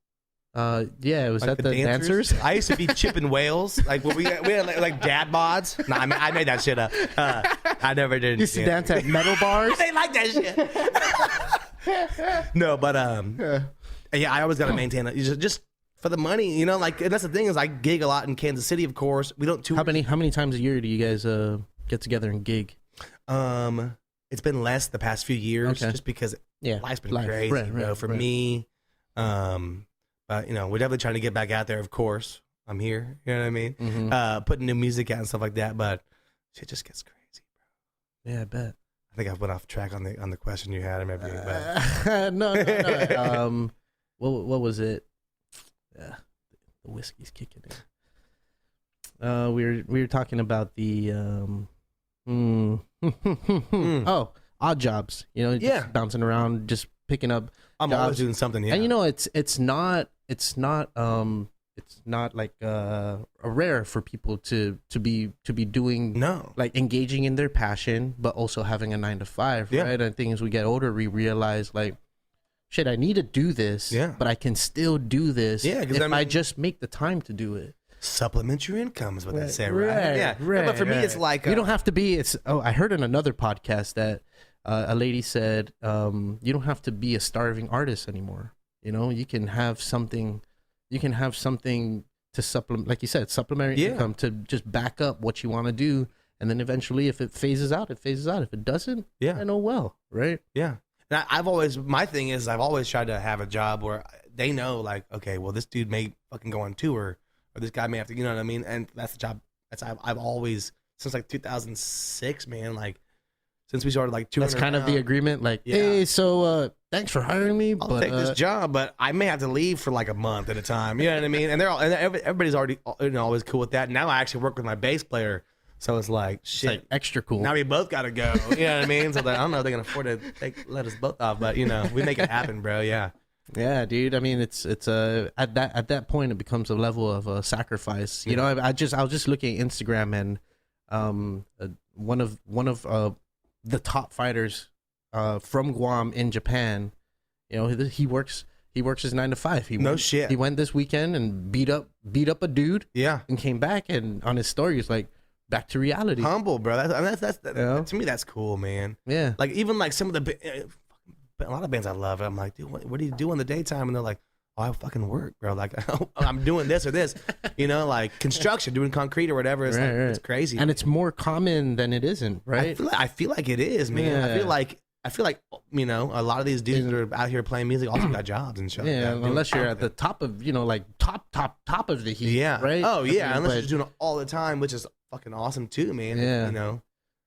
Yeah, was like that the dancers? I used to be chipping whales. Like we had like dad mods. No, I made that shit up. I never did. You used to dance at metal bars. They like that shit. No, but yeah, I always got to maintain it. Just for the money, you know. Like, and that's the thing is, I gig a lot in Kansas City. Of course, we don't tour. How many times a year do you guys get together and gig? It's been less the past few years, just because life's been crazy, bro. For me, but But we're definitely trying to get back out there. Of course, I'm here. You know what I mean? Mm-hmm. Putting new music out and stuff like that. But shit just gets crazy, bro. Yeah, I bet. I think I went off track on the question you had and everything. But No. What was it? Yeah, the whiskey's kicking in. We were talking about the oh, odd jobs. Just bouncing around, just picking up. I'm jobs. always doing something. Yeah, And it's not like a rare for people to be doing like engaging in their passion, but also having a 9 to 5, right? And I think as we get older, we realize like, shit, I need to do this, but I can still do this if I just make the time to do it. Supplement your income is what they say, right? Yeah, but for me, it's like you don't have to be. I heard in another podcast that a lady said you don't have to be a starving artist anymore. You can have something. You can have something to supplement, like you said, supplementary income to just back up what you want to do, and then eventually, if it phases out, it phases out. If it doesn't, I know well, right? Yeah. And my thing is, I've always tried to have a job where they know, like, okay, well, this dude may fucking go on tour, or this guy may have to, you know what I mean? And that's the job. I've always, since like 2006, man, like, since we started like touring. That's kind of the agreement, like, hey, so thanks for hiring me. I'll take this job, but I may have to leave for like a month at a time. You know what I mean? And everybody's already always cool with that. Now I actually work with my bass player. So it's like, shit. It's like extra cool. Now we both got to go. You know what I mean? So I don't know if they can afford to let us both off, but we make it happen, bro. Yeah. Yeah, dude. I mean, it's at that point, it becomes a level of sacrifice. I was just looking at Instagram, and one of the top fighters from Guam in Japan, he works his 9 to 5. He went this weekend and beat up a dude. Yeah. And came back, and on his story, he's like, back to reality. Humble, bro. That's to me, that's cool, man. Yeah. Like, even like some of a lot of bands I love, I'm like, dude, what do you do in the daytime? And they're like, oh, I fucking work, bro. Like, I'm doing this or this, like construction, doing concrete or whatever. It's it's crazy. And it's more common than it isn't, right? I feel like it is, man. Yeah. I feel like a lot of these dudes that are out here playing music also got jobs and shit. Yeah, unless you're at the top of, like top of the heat. Yeah. Right. Oh yeah. Unless you're doing it all the time, which is fucking awesome too, man. Yeah.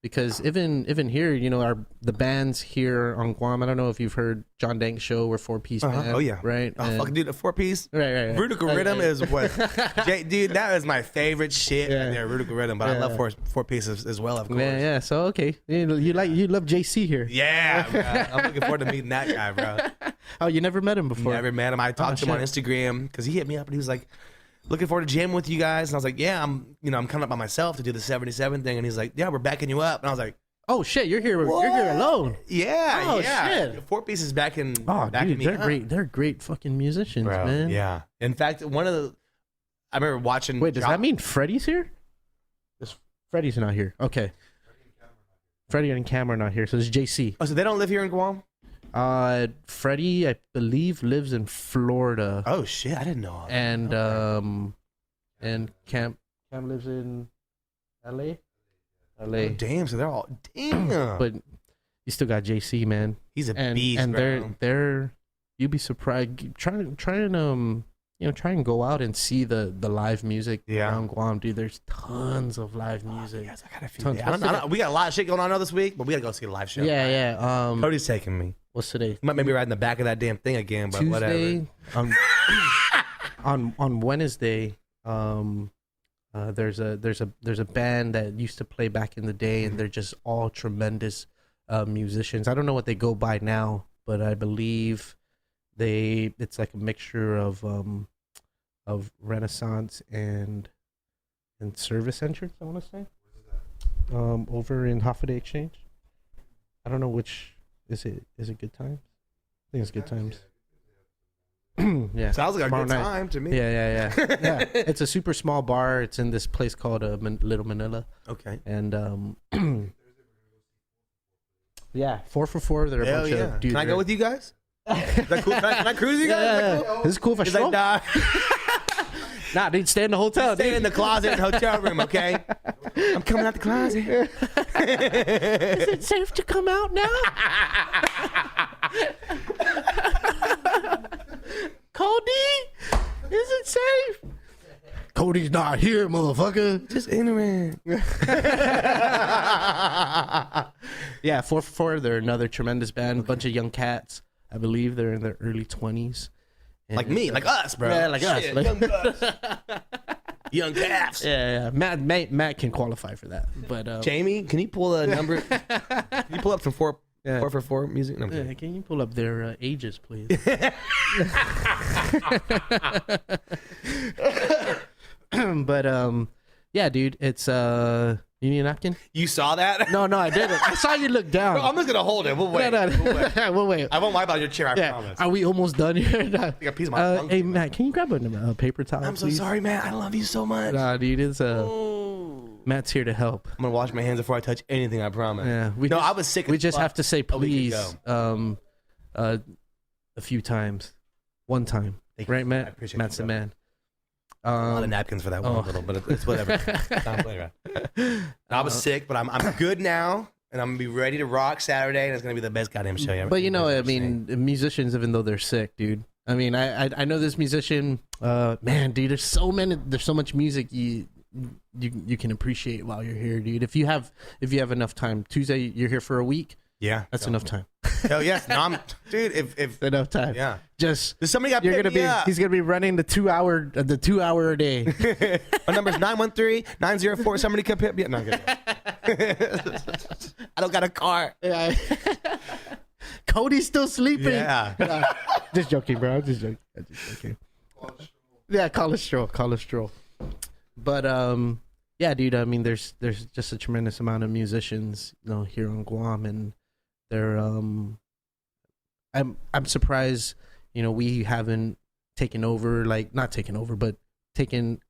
Because even here, the bands here on Guam. I don't know if you've heard John Dank's show. We're 4-piece band. Oh yeah, right. Oh fucking dude, a 4-piece. Right. Vertical rhythm is what, dude. That is my favorite shit. Yeah. There, vertical rhythm. But I love 4-piece as well, of course. Yeah. So okay, you love JC here. Yeah, bro. I'm looking forward to meeting that guy, bro. Oh, you never met him before? Never met him. I talked to him on Instagram because he hit me up and he was like, looking forward to jamming with you guys. And I was like, yeah, I'm coming up by myself to do the 77 thing. And he's like, yeah, we're backing you up. And I was like, oh shit, you're here. What? You're here alone. Yeah. Oh yeah. Shit. 4-piece is backing. Oh, backing dude, they're great. They're great fucking musicians, bro, man. Yeah. In fact, I remember watching. Wait, does that mean Freddie's here? Freddie's not here. Okay. Freddie and Cam are not here. So this is JC. Oh, so they don't live here in Guam? Freddie, I believe, lives in Florida. Oh shit, I didn't know. And and Cam lives in LA. Oh, damn, so they're all damn. But you still got JC, man. He's a beast, and bro. they're you'd be surprised. Try and go out and see the live music around Guam, dude. There's tons of live music. Yes, I gotta feel it. We got a lot of shit going on this week, but we gotta go see a live show. Yeah. Cody's taking me. What's today? Might maybe ride in the back of that damn thing again, but Tuesday, whatever. On Wednesday, there's a band that used to play back in the day, and they're just all tremendous musicians. I don't know what they go by now, but I believe it's like a mixture of Renaissance and Service Entrance, I want to say. Over in Hoffaday Exchange. I don't know which is it. Is it Good Times? I think it's Good Times. Yeah, sounds like a good time to me. Yeah. It's a super small bar. It's in this place called Little Manila. Okay. And yeah, 4 for 4. They're a bunch of dudes. Can I go with you guys? Is that cool? Can I cruise you guys? Yeah. Cool? This is cool for sure. Like, nah, dude, stay in the hotel. Stay in the closet in the hotel room, okay? I'm coming out the closet. Is it safe to come out now? Cody? Cody's not here, motherfucker. Just entering. Yeah, 444. They're another tremendous band. A bunch of young cats. I believe they're in their early 20s. Like me, like us, bro. Yeah, like us. Like, Young bucks. Young calves. yeah. Matt can qualify for that. But Jamie, can you pull a number? Can you pull up some 444 music? No, I'm kidding. can you pull up their ages, please? But yeah, dude, it's you need a napkin? You saw that? No, I didn't. I saw you look down. Bro, I'm just gonna hold it. We'll wait. No. We'll wait. We'll wait. I won't wipe out your chair. I promise. Are we almost done here? No. I think I piece of my Hey, Matt, can you grab a paper towel? I'm so please? sorry, man. I love you so much. Nah, dude, it's Matt's here to help. I'm gonna wash my hands before I touch anything. I promise. Yeah, I was sick. We just have to say we can please a few times. One time. Right, Matt? I appreciate Matt's you, the man. a lot of napkins for that one little, but it's whatever. I was sick, but I'm good now, and I'm gonna be ready to rock Saturday, and it's gonna be the best goddamn show ever. But I mean, musicians, even though they're sick, dude. I mean, I know this musician. Man, dude, there's so much music you can appreciate while you're here, dude. If you have enough time, Tuesday you're here for a week. Yeah, that's enough time. Hell yes, no, dude. If enough time, yeah. Just Does somebody got you're pick gonna me be. up? He's gonna be running the 2 hour a day. My number's 913-904. Somebody come pick me up. No, I'm kidding. I don't got a car. Yeah. Cody's still sleeping. Yeah. Just joking, bro. Just joking. Yeah, college stroll. But yeah, dude. I mean, there's just a tremendous amount of musicians, here on Guam, and they're I'm surprised, we haven't taken over, like not taken over, but taken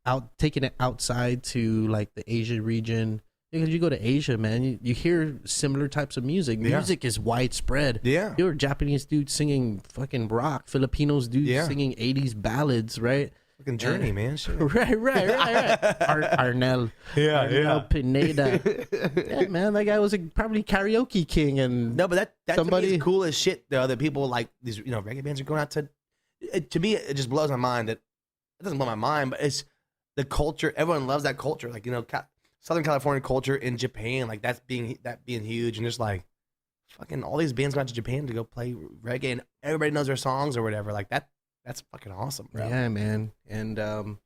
it outside to like the Asia region. Because you go to Asia, man, you hear similar types of music. Yeah. Music is widespread. Yeah. You're a Japanese dude singing fucking rock, Filipinos dudes singing 80s ballads, right? Fucking Journey, man. Shit. Right. Arnel. Arnel Pineda. Yeah, man, that guy was probably karaoke king. And No, but that somebody to me is cool as shit, though, that people like these, reggae bands are going out to. To me, it just blows my mind that it doesn't blow my mind, but it's the culture. Everyone loves that culture, like Southern California culture in Japan, like that being huge, and just like fucking all these bands go out to Japan to go play reggae, and everybody knows their songs or whatever. Like that. That's fucking awesome, bro. Yeah, man, and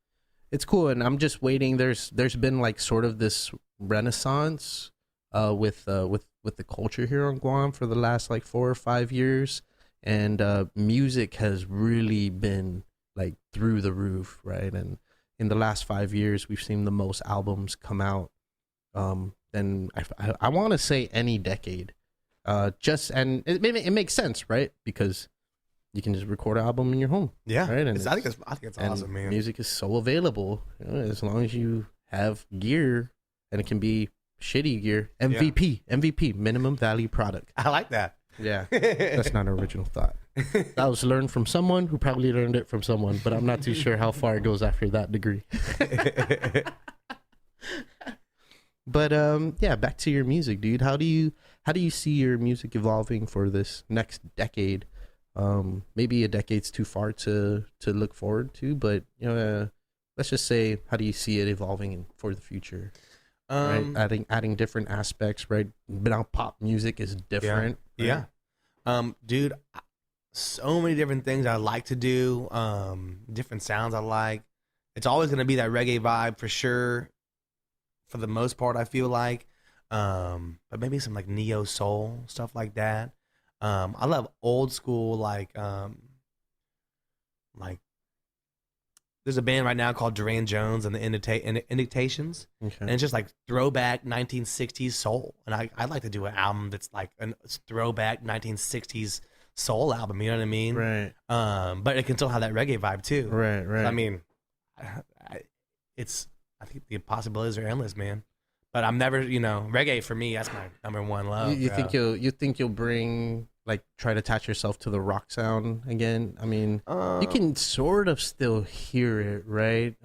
it's cool. And I'm just waiting. There's been like sort of this renaissance with the culture here on Guam for the last like 4 or 5 years, and music has really been like through the roof, right? And in the last 5 years, we've seen the most albums come out. And I want to say any decade. And it makes sense, right? Because you can just record an album in your home. Yeah, right. And I think it's awesome, man. Music is so available, as long as you have gear, and it can be shitty gear. MVP, minimum value product. I like that. Yeah, that's not an original thought. That was learned from someone who probably learned it from someone, but I'm not too sure how far it goes after that degree. But yeah, back to your music, dude. How do you see your music evolving for this next decade? Maybe a decade's too far to look forward to, but let's just say, how do you see it evolving for the future? Right, adding different aspects, right? Now pop music is different. Yeah. Right? Dude, so many different things I like to do. Different sounds I like. It's always gonna be that reggae vibe for sure. For the most part, I feel like, but maybe some like neo soul stuff like that. I love old school like there's a band right now called Duran Jones and the Indictations, Okay. and it's just like throwback 1960s soul. And I'd like to do an album that's like a throwback 1960s soul album. You know what I mean? Right. But it can still have that reggae vibe too. Right. I mean, I think the possibilities are endless, man. But I'm never, reggae for me, that's my number one love. You think you'll bring, like, try to attach yourself to the rock sound again? I mean, you can sort of still hear it, right?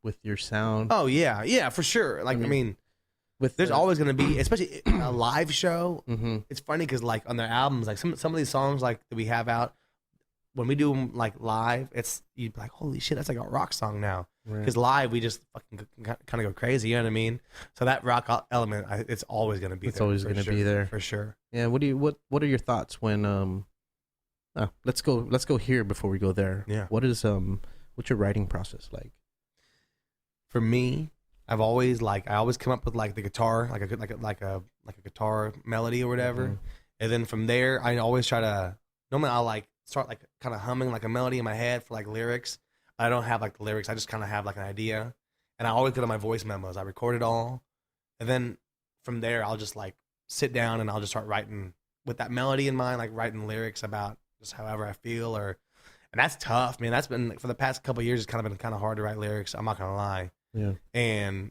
With your sound. Oh yeah, for sure. Like, I mean there's always gonna be, especially a live show. Mm-hmm. It's funny because like on their albums, like some of these songs like that we have out, when we do them like live, it's you'd be like, holy shit, that's like a rock song now. Right. Because live we just fucking kind of go crazy. You know what I mean? So that rock element, it's always gonna be. It's there. always gonna be there for sure. Yeah. What are your thoughts when let's go here before we go there. Yeah. What's your writing process like? For me, I always come up with like the guitar, like a guitar melody or whatever, Mhm. and then from there I always try to. Normally I'll like start like kind of humming like a melody in my head for like lyrics. I don't have like the lyrics. I just kind of have like an idea, and I always go to my voice memos. I record it all, and then from there I'll just like sit down and I'll just start writing with that melody in mind, like writing lyrics about just however I feel. And that's tough, man. That's been for the past couple of years. It's kind of been kind of hard to write lyrics. I'm not gonna lie. Yeah. And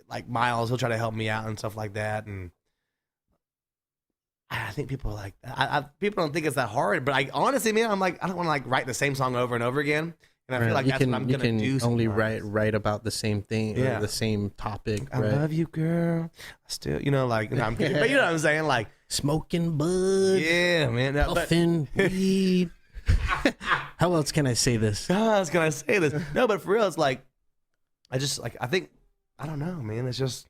like Miles, he'll try to help me out and stuff like that. And I think people are like that. People don't think it's that hard, but I honestly, man, I'm like, I don't want to like write the same song over and over again. And I feel like that's what I'm gonna do. Only sometimes. write about the same thing, or the same topic. I love you, girl. I still, like, no, I'm kidding, but you know what I'm saying, like smoking bud, yeah, man. No, puffing weed. How else can I say this? How else can I say this? No, but for real, it's like, I think, I don't know, man. It's just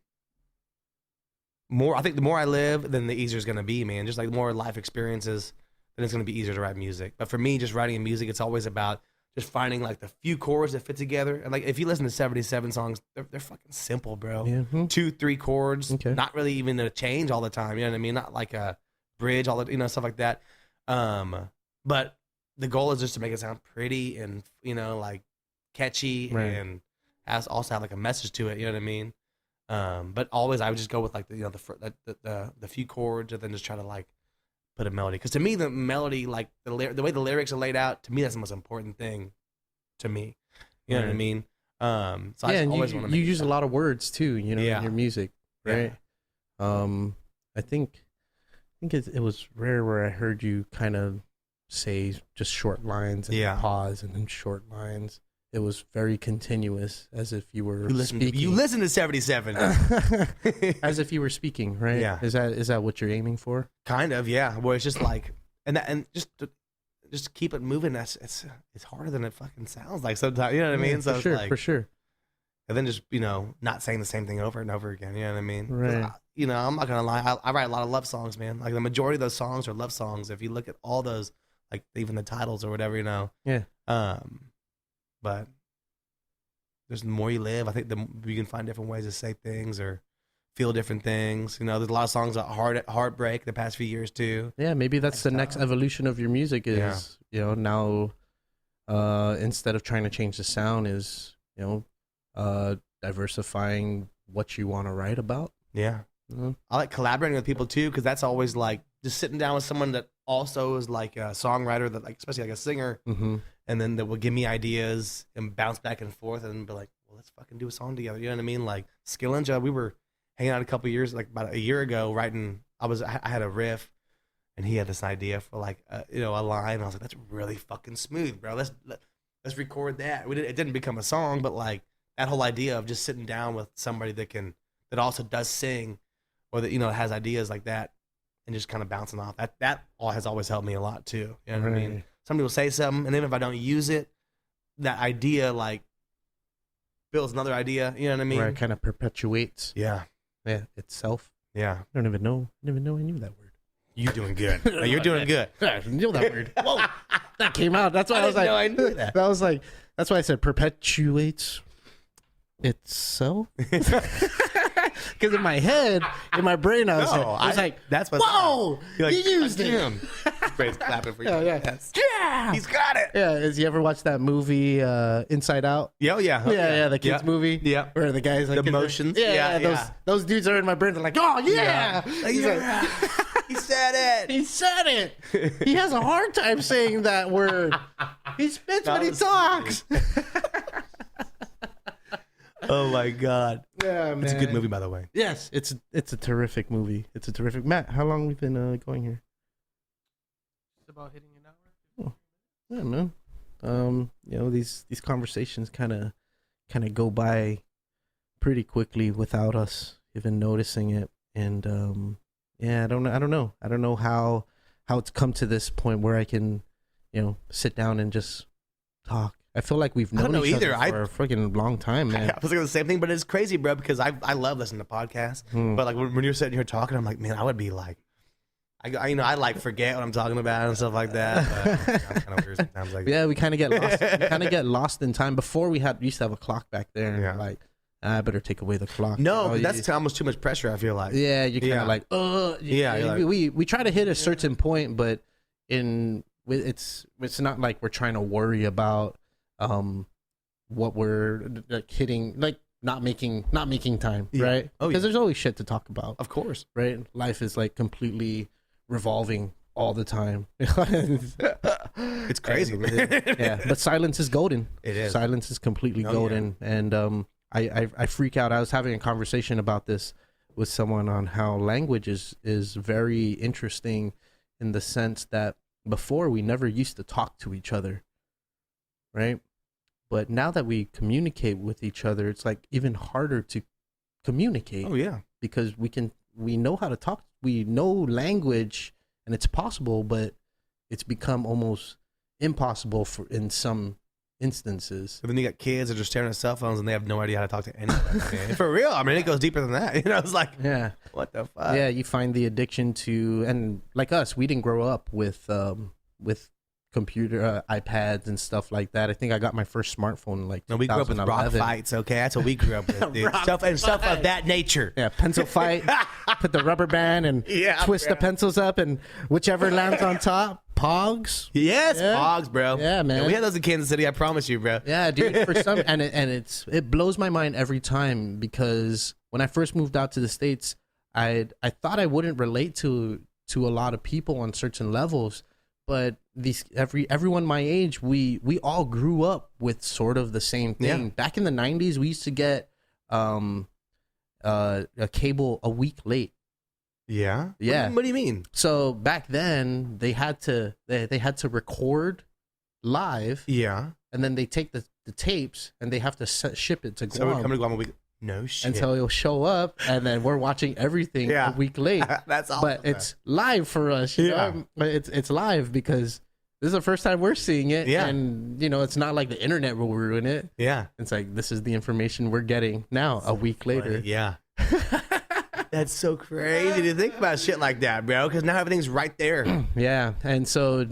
more. I think the more I live, then the easier it's gonna be, man. Just like the more life experiences, then it's gonna be easier to write music. But for me, just writing music, it's always about just finding like the few chords that fit together. And like if you listen to 77 songs, they're fucking simple, bro. Yeah. 2-3 chords, Okay. not really even a change all the time. You know what I mean? Not like a bridge, all the stuff like that. But the goal is just to make it sound pretty and like catchy, Right. and also have like a message to it. You know what I mean? But always I would just go with like the few chords and then just try to like put a melody, because to me the melody, like the way the lyrics are laid out, to me that's the most important thing to me. You know what I mean? So I and always want to. You use a lot of words too, in your music, right? Yeah. I think it was rare where I heard you kind of say just short lines and pause and then short lines. It was very continuous, as if you were speaking. You listen to 77. As if you were speaking, right? Yeah. Is that what you're aiming for? Kind of, yeah. Where it's just like, and just keep it moving. It's harder than it fucking sounds like sometimes. You know what I mean? So for it's like, sure. And then just not saying the same thing over and over again. You know what I mean? Right. I'm not gonna lie. I write a lot of love songs, man. Like the majority of those songs are love songs. If you look at all those, like even the titles or whatever, Yeah. But there's the more you live, I think you can find different ways to say things or feel different things. There's a lot of songs about heartbreak the past few years too. Yeah, maybe that's the next evolution of your music is, now instead of trying to change the sound is, diversifying what you want to write about. Yeah. Mm-hmm. I like collaborating with people too, because that's always like just sitting down with someone that also is like a songwriter, that like, especially like a singer, Mm-hmm. and then that will give me ideas and bounce back and forth and be like, well, let's fucking do a song together. You know what I mean? Like Skillinja, we were hanging out a couple years, like about a year ago, writing. I had a riff, and he had this idea for like a line. And I was like, that's really fucking smooth, bro. Let's record that. It didn't become a song, but like that whole idea of just sitting down with somebody that also does sing, or that has ideas like that, and just kind of bouncing off that all has always helped me a lot too. You know what I mean? Somebody will say something, and then if I don't use it, that idea like builds another idea. You know what I mean? Right, kind of perpetuates. Yeah. Itself. Yeah. I don't even know. I didn't even know I knew that word. You're doing good. No, you're doing good. I knew that word. Whoa, that came out. That's why I was like, I knew that. That was like, that's why I said perpetuates itself. Because in my head, in my brain, I was like, that's what. Whoa, like, you used it. Great, clapping for you. Yeah. Yes. Yeah. He's got it. Yeah. Has you ever watched that movie, Inside Out? Yeah. Yeah, the kids movie. Yeah. Where the guys like The motions. Those dudes are in my brain. They're like, oh yeah. He's like, he said it. he said it. He has a hard time saying that word. He spits when he talks. Oh my God. Yeah, man. It's a good movie, by the way. Yes, it's a terrific movie. It's a terrific. Matt, how long we've been going here? Just about hitting an hour. Yeah, man. These conversations kind of go by pretty quickly without us even noticing it. And I don't know how it's come to this point where I can, sit down and just talk I feel like we've known know each either. other for a freaking long time, man. I was thinking the same thing, but it's crazy, bro, because I love listening to podcasts. But like when you're sitting here talking, I'm like, man, I would be like, I like forget what I'm talking about and stuff like that. But, I'm kind of weird sometimes. Like, Yeah, we kind of get lost. We kind of get lost in time. Before we used to have a clock back there, and like, I better take away the clock. No, that's almost too much pressure. I feel like. Yeah, you're kind of like, Yeah, we try to hit a certain point, but it's not like we're trying to worry about what we're like hitting, like not making time, right? Oh, because there's always shit to talk about, of course, right? Life is like completely revolving all the time. It's crazy, man. Yeah, but silence is golden. It is. Silence is completely golden, and I freak out. I was having a conversation about this with someone on how language is very interesting in the sense that before we never used to talk to each other, right? But now that we communicate with each other, it's like even harder to communicate. Oh yeah, because we know how to talk. We know language, and it's possible, but it's become almost impossible in some instances. But then you got kids that are staring at cell phones and they have no idea how to talk to anybody. Man. For real, I mean, it goes deeper than that. You know, it's like, what the fuck? Yeah, you find the addiction to, and like us, we didn't grow up with computer iPads and stuff like that. I think I got my first smartphone like no, we grew up with rock fights. Okay, that's what we grew up with, dude. stuff of that nature. Yeah, pencil fight. Put the rubber band and twist the pencils up, and whichever lands on top. Pogs. Yes, Pogs, bro. Yeah, man. Yeah, we had those in Kansas City. I promise you, bro. Yeah, dude. For some, and it blows my mind every time because when I first moved out to the States, I thought I wouldn't relate to a lot of people on certain levels, but everyone my age, we all grew up with sort of the same thing. Yeah. Back in the 90s, we used to get a cable a week late. Yeah. Yeah. What do you mean? So back then they had to record live. Yeah. And then they take the tapes and they have to ship it to Guam. So we're coming to Guam a week. No shit. Until it'll show up, and then we're watching everything a week late. That's awesome. But it's live for us. You know? It's live because this is the first time we're seeing it. Yeah. And it's not like the internet will ruin it. Yeah. It's like this is the information we're getting now a week later. Yeah. That's so crazy to think about shit like that, bro. Because now everything's right there. Yeah, and so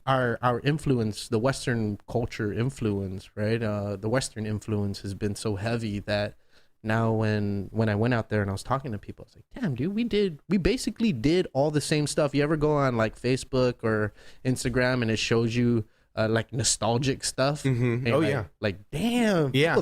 our influence, the Western culture influence, right? The Western influence has been so heavy that now when I went out there and I was talking to people, I was like, damn, dude, we basically did all the same stuff. You ever go on like Facebook or Instagram and it shows you like nostalgic stuff? Mm-hmm. Oh yeah, like damn, yeah.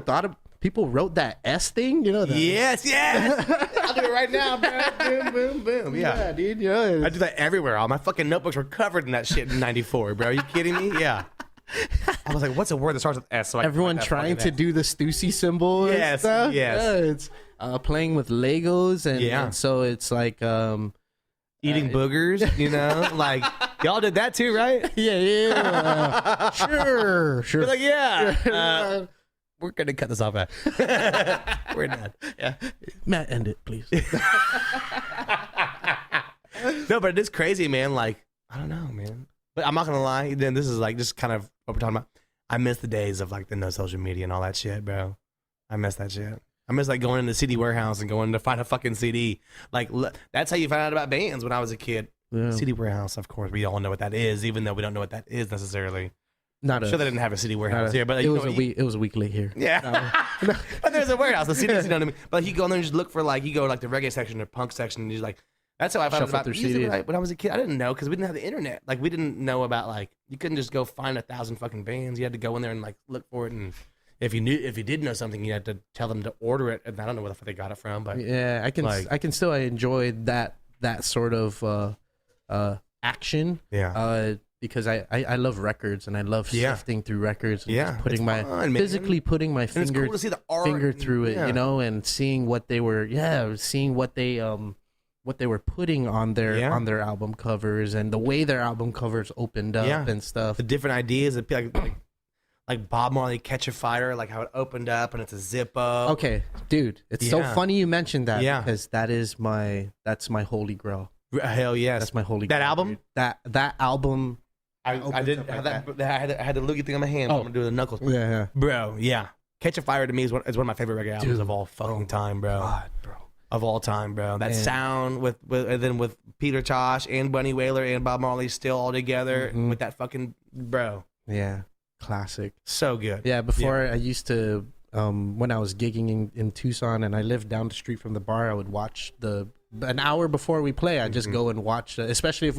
People wrote that S thing, you know? Yes. I'll do it right now, bro. Boom, boom, boom. Yeah, dude. I do that everywhere. All my fucking notebooks were covered in that shit in '94, bro. Are you kidding me? Yeah. I was like, what's a word that starts with S? So everyone trying to do the Stussy symbol. Yes. Stuff. Yeah, it's playing with Legos, and so it's like eating boogers. You know, like y'all did that too, right? Yeah. Sure. You're like, we're gonna cut this off. We're done. Yeah, Matt, end it, please. No, but it is crazy, man. Like, I don't know, man. But I'm not gonna lie. Then this is like just kind of what we're talking about. I miss the days of like the no social media and all that shit, bro. I miss that shit. I miss like going in the CD warehouse and going to find a fucking CD. Like that's how you find out about bands when I was a kid. Yeah. CD warehouse, of course, we all know what that is, even though we don't know what that is necessarily. I'm sure they didn't have a CD warehouse here, but it was a week late here. Yeah, but there's a warehouse. The CDs, you know what I mean. But you go in there and just look for like the reggae section or punk section, and he's like, that's how I found out about music. Right? When I was a kid, I didn't know because we didn't have the internet. Like we didn't know about like you couldn't just go find 1,000 fucking bands. You had to go in there and like look for it, and if you did know something, you had to tell them to order it. And I don't know where the fuck they got it from, but yeah, I can still enjoy that sort of action. Yeah. Because I love records and I love sifting through records and just putting physically putting my finger it's cool to see the art finger through it, you know, and seeing what they were putting on their album covers and the way their album covers opened up and stuff. The different ideas like Bob Marley Catch a Fire, like how it opened up and it's a zip up. Okay, dude, it's so funny you mentioned that because that's my holy grail. Hell yes, that's my holy that grail, album. Dude. That album. I didn't have that. I had the loogie thing on my hand. Oh. I'm gonna do the knuckles. Yeah. Bro, yeah. Catch a Fire to me is one of my favorite reggae albums of all fucking time, bro. God, bro. Of all time, bro. That Man. sound with and then with Peter Tosh and Bunny Wailer and Bob Marley still all together with that fucking bro. Yeah. Classic. So good. Yeah, before I used to, when I was gigging in Tucson and I lived down the street from the bar, I would watch an hour before we play. I'd just go and watch, especially if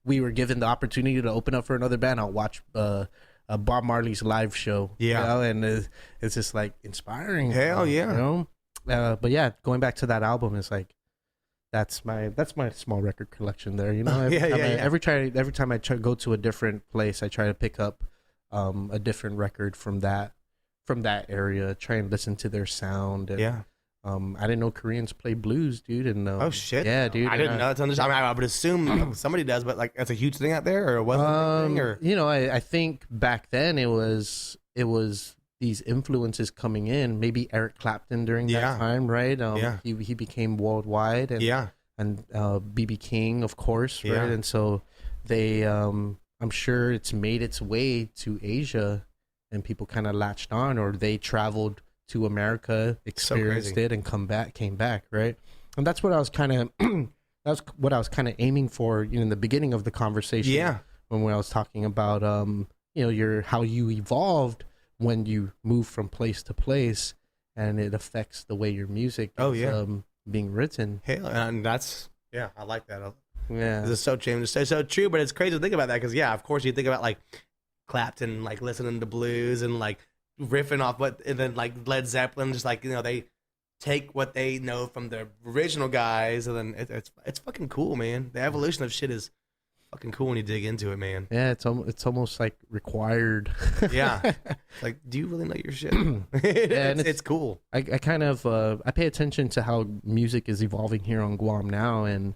we were given the opportunity to open up for another band. I'll watch Bob Marley's live show. Yeah. You know, and it's just like inspiring. Hell yeah. You know? But yeah, going back to that album, it's like, that's my small record collection there. You know, every time I go to a different place, I try to pick up a different record from that area, try and listen to their sound. And, Yeah. I didn't know Koreans play blues, dude. And Oh shit. yeah, dude. I didn't know that's on the. I mean, I would assume somebody does, but like that's a huge thing out there, or it wasn't a big thing, or you know, I think back then it was these influences coming in. Maybe Eric Clapton during that time, right? He became worldwide, and and BB King, of course, right? And so they, I'm sure it's made its way to Asia, and people kind of latched on, or they traveled to America, experienced it, and came back, right? And that's what I was kind of aiming for, you know, in the beginning of the conversation. Yeah. When I was talking about, you know, how you evolved when you move from place to place, and it affects the way your music is being written. Hell, and that's I like that. Yeah, This is so true. It's so true, but it's crazy to think about that because of course you think about like Clapton, like listening to blues and like riffing off and then like Led Zeppelin, just like, you know, they take what they know from the original guys, and then it's fucking cool, man. The evolution of shit is fucking cool when you dig into it, man. Yeah, it's almost like required. Yeah, like, do you really know your shit? It's cool. I kind of I pay attention to how music is evolving here on Guam now, and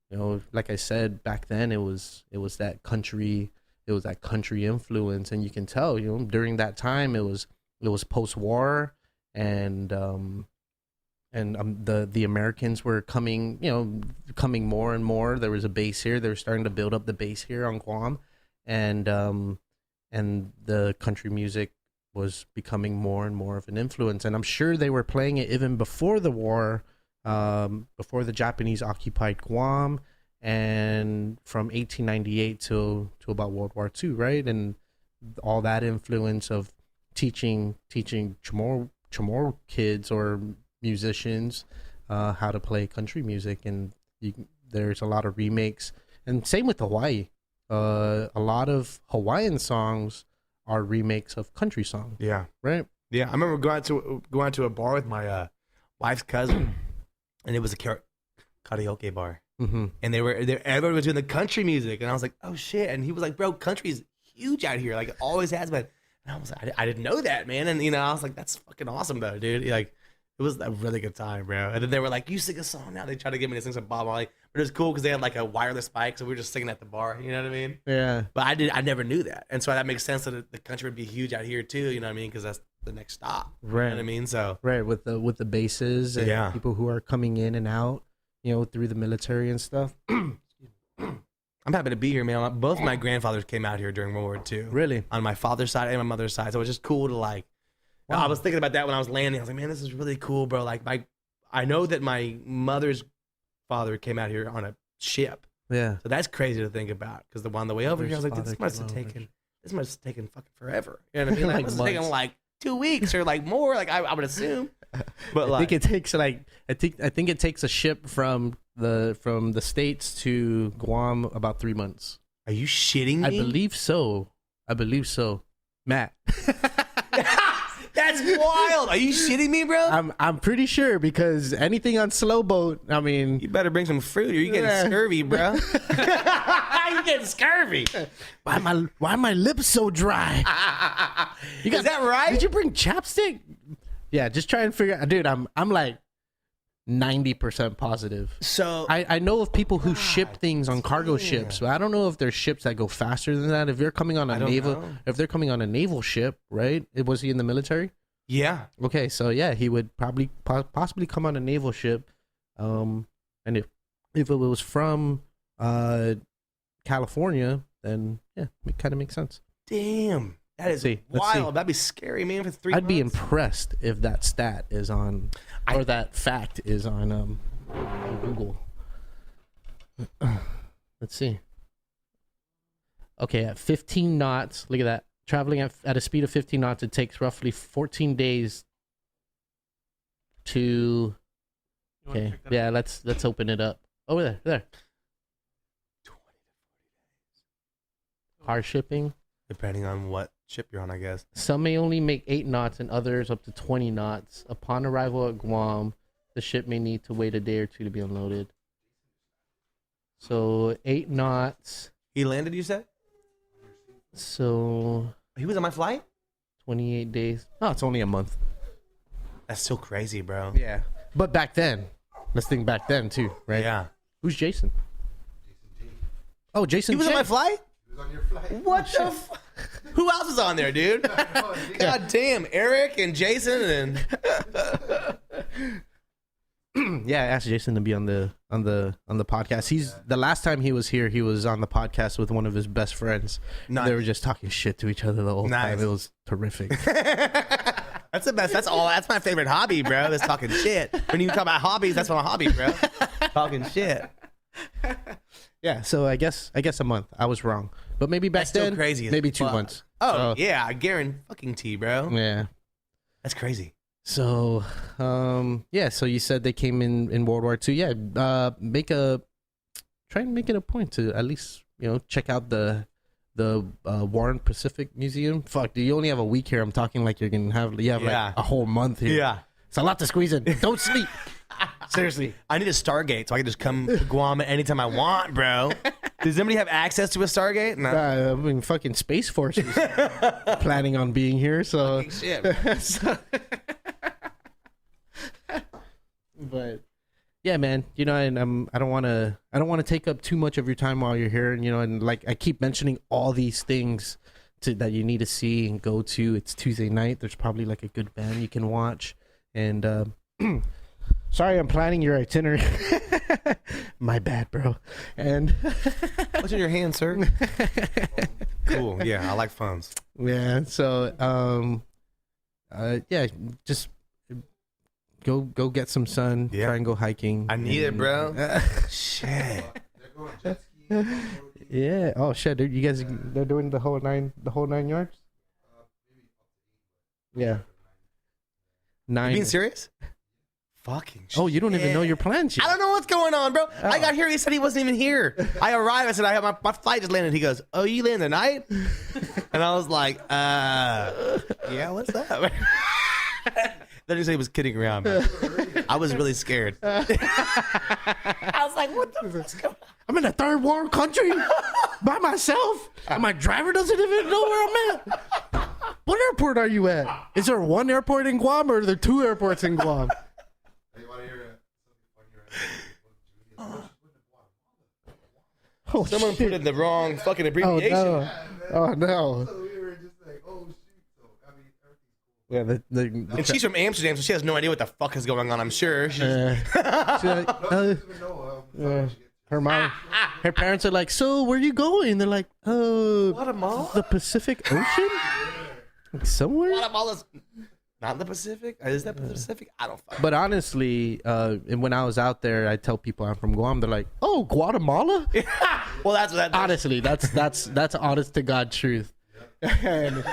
you know, like I said, back then it was that country. It was that country influence, and you can tell, you know, during that time it was post-war, and the Americans were coming more and more. There was a base here. They were starting to build up the base here on Guam, and the country music was becoming more and more of an influence. And I'm sure they were playing it even before the war, before the Japanese occupied Guam, and from 1898 to about World War II, right? And all that influence of teaching Chamorro kids or musicians how to play country music, and there's a lot of remakes, and same with Hawaii. A lot of Hawaiian songs are remakes of country songs. Yeah, right. Yeah, I remember going to a bar with my wife's cousin, and it was a karaoke bar. Mm-hmm. And everyone was doing the country music, and I was like, oh shit. And he was like, bro, country's huge out here, like it always has been. And I was like, I didn't know that, man. And you know, I was like, that's fucking awesome though, dude. Like, it was a really good time, bro. And then they were like, you sing a song now. They tried to get me to sing some Bob Marley, but it was cool because they had like a wireless mic, so we were just singing at the bar. You know what I mean? Yeah. But I never knew that, and so that makes sense that the country would be huge out here too. You know what I mean? Because that's the next stop. Right. You know what I mean? So right, with the bases and people who are coming in and out, you know, through the military and stuff. I'm happy to be here, man. Both my grandfathers came out here during World War II. Really? On my father's side and my mother's side. So it was just cool to like, I was thinking about that when I was landing. I was like, man, this is really cool, bro. Like I know that my mother's father came out here on a ship. Yeah. So that's crazy to think about. Because on the way over here, I was like, this must have father taken fucking forever. You know what I mean? Like, it must have taken like 2 weeks or like more. Like I would assume. But I think it takes I think it takes a ship from the States to Guam about 3 months. Are you shitting me? I believe so, Matt. That's wild. Are you shitting me, bro? I'm pretty sure, because anything on slow boat, I mean, you better bring some fruit or you're getting scurvy, bro. You're getting scurvy. Why my lips so dry? Is that right? Did you bring chapstick? Yeah, just try and figure out, dude. I'm like 90% positive. So I know of people who ship things on cargo ships, but I don't know if there's ships that go faster than that. If they're coming on a naval ship, right? Was he in the military? Yeah. Okay, so yeah, he would probably possibly come on a naval ship. And if it was from California, then yeah, it kind of makes sense. Damn. That is Let's wild. see. That'd be scary, man, for 3 I'd be months. impressed if that stat is on, or that fact is on Google. Let's see. Okay, at 15 knots, look at that. Traveling at a speed of 15 knots, it takes roughly 14 days to. You wanna Okay, check that yeah, out? let's open it up. Over there. 20 to 40 days. Car shipping. Depending on what ship you're on, I guess. Some may only make 8 knots and others up to 20 knots. Upon arrival at Guam, the ship may need to wait a day or two to be unloaded. So 8 knots. He landed, you said? So He was on my flight? 28 days. Oh, it's only a month. That's so crazy, bro. Yeah. But back then, let's think back then too, right? Yeah. Who's Jason? Oh, Jason. He was on J. my flight? He was on your flight. What the Who else is on there, dude? God damn. Eric and Jason and... Yeah, I asked Jason to be on the podcast. He's the last time he was here, he was on the podcast with one of his best friends. Nice. They were just talking shit to each other the whole Nice. time. It was terrific. That's the best. That's my favorite hobby, bro. Is talking shit. When you talk about hobbies, that's my hobby, bro. Talking shit. Yeah, so I guess a month. I was wrong, but maybe back That's still then, crazy as maybe 2 fuck. months. Oh, So, yeah. I guarantee, bro. yeah. That's crazy. So, yeah. So you said they came in World War II. Yeah. Try and make it a point to at least check out the Warren Pacific Museum. Fuck, do you only have a week here? I'm talking like you have Yeah. like a whole month here. Yeah. It's a lot to squeeze in. Don't sleep. Seriously. I need a Stargate so I can just come to Guam anytime I want, bro. Does anybody have access to a Stargate? No. I mean, fucking Space Force is planning on being here. So, Shit. but yeah, man, and I don't want to take up too much of your time while you're here, and like I keep mentioning all these things that you need to see and go to. It's Tuesday night. There's probably like a good band you can watch, and sorry, I'm planning your itinerary. My bad, bro. And What's in your hand, sir? Cool. Yeah, I like phones. yeah, so yeah, just go get some sun. Yeah. Try and go hiking. I need it, and- bro. Shit. They're going jet skiing. Yeah. Oh shit, dude, you guys they're doing the whole 9 yards? Yeah. You 9. being serious? Fucking shit. Oh, you don't even know your plans I yet. don't know what's going on, bro. I got here. He said he wasn't even here. I arrived. I said, I have my flight just landed. He goes, oh, you land tonight? And I was like, yeah, what's up? Then he said he was kidding around, man. I was really scared. I was like, what the fuck's going on? I'm in a third world country by myself, and my driver doesn't even know where I'm at. What airport are you at? Is there one airport in Guam, or are there 2 airports in Guam? Hey, you want to hear something funny? Oh, Someone shit. put in the wrong fucking Oh abbreviation. no! Oh no! So we were just like, oh shoot. So I mean, everything's cool. Yeah, And she's from Amsterdam, so she has no idea what the fuck is going on, I'm sure. She's, she's like, No, she doesn't even know. her mom, her parents are like, so where you going? They're like, Guatemala? the Pacific Ocean, like somewhere. Guatemala's not in the Pacific? Is that the Pacific? I don't fucking But honestly, and when I was out there, I tell people I'm from Guam. They're like, "Oh, Guatemala." Well, that's that. Honestly, that's honest to God truth. And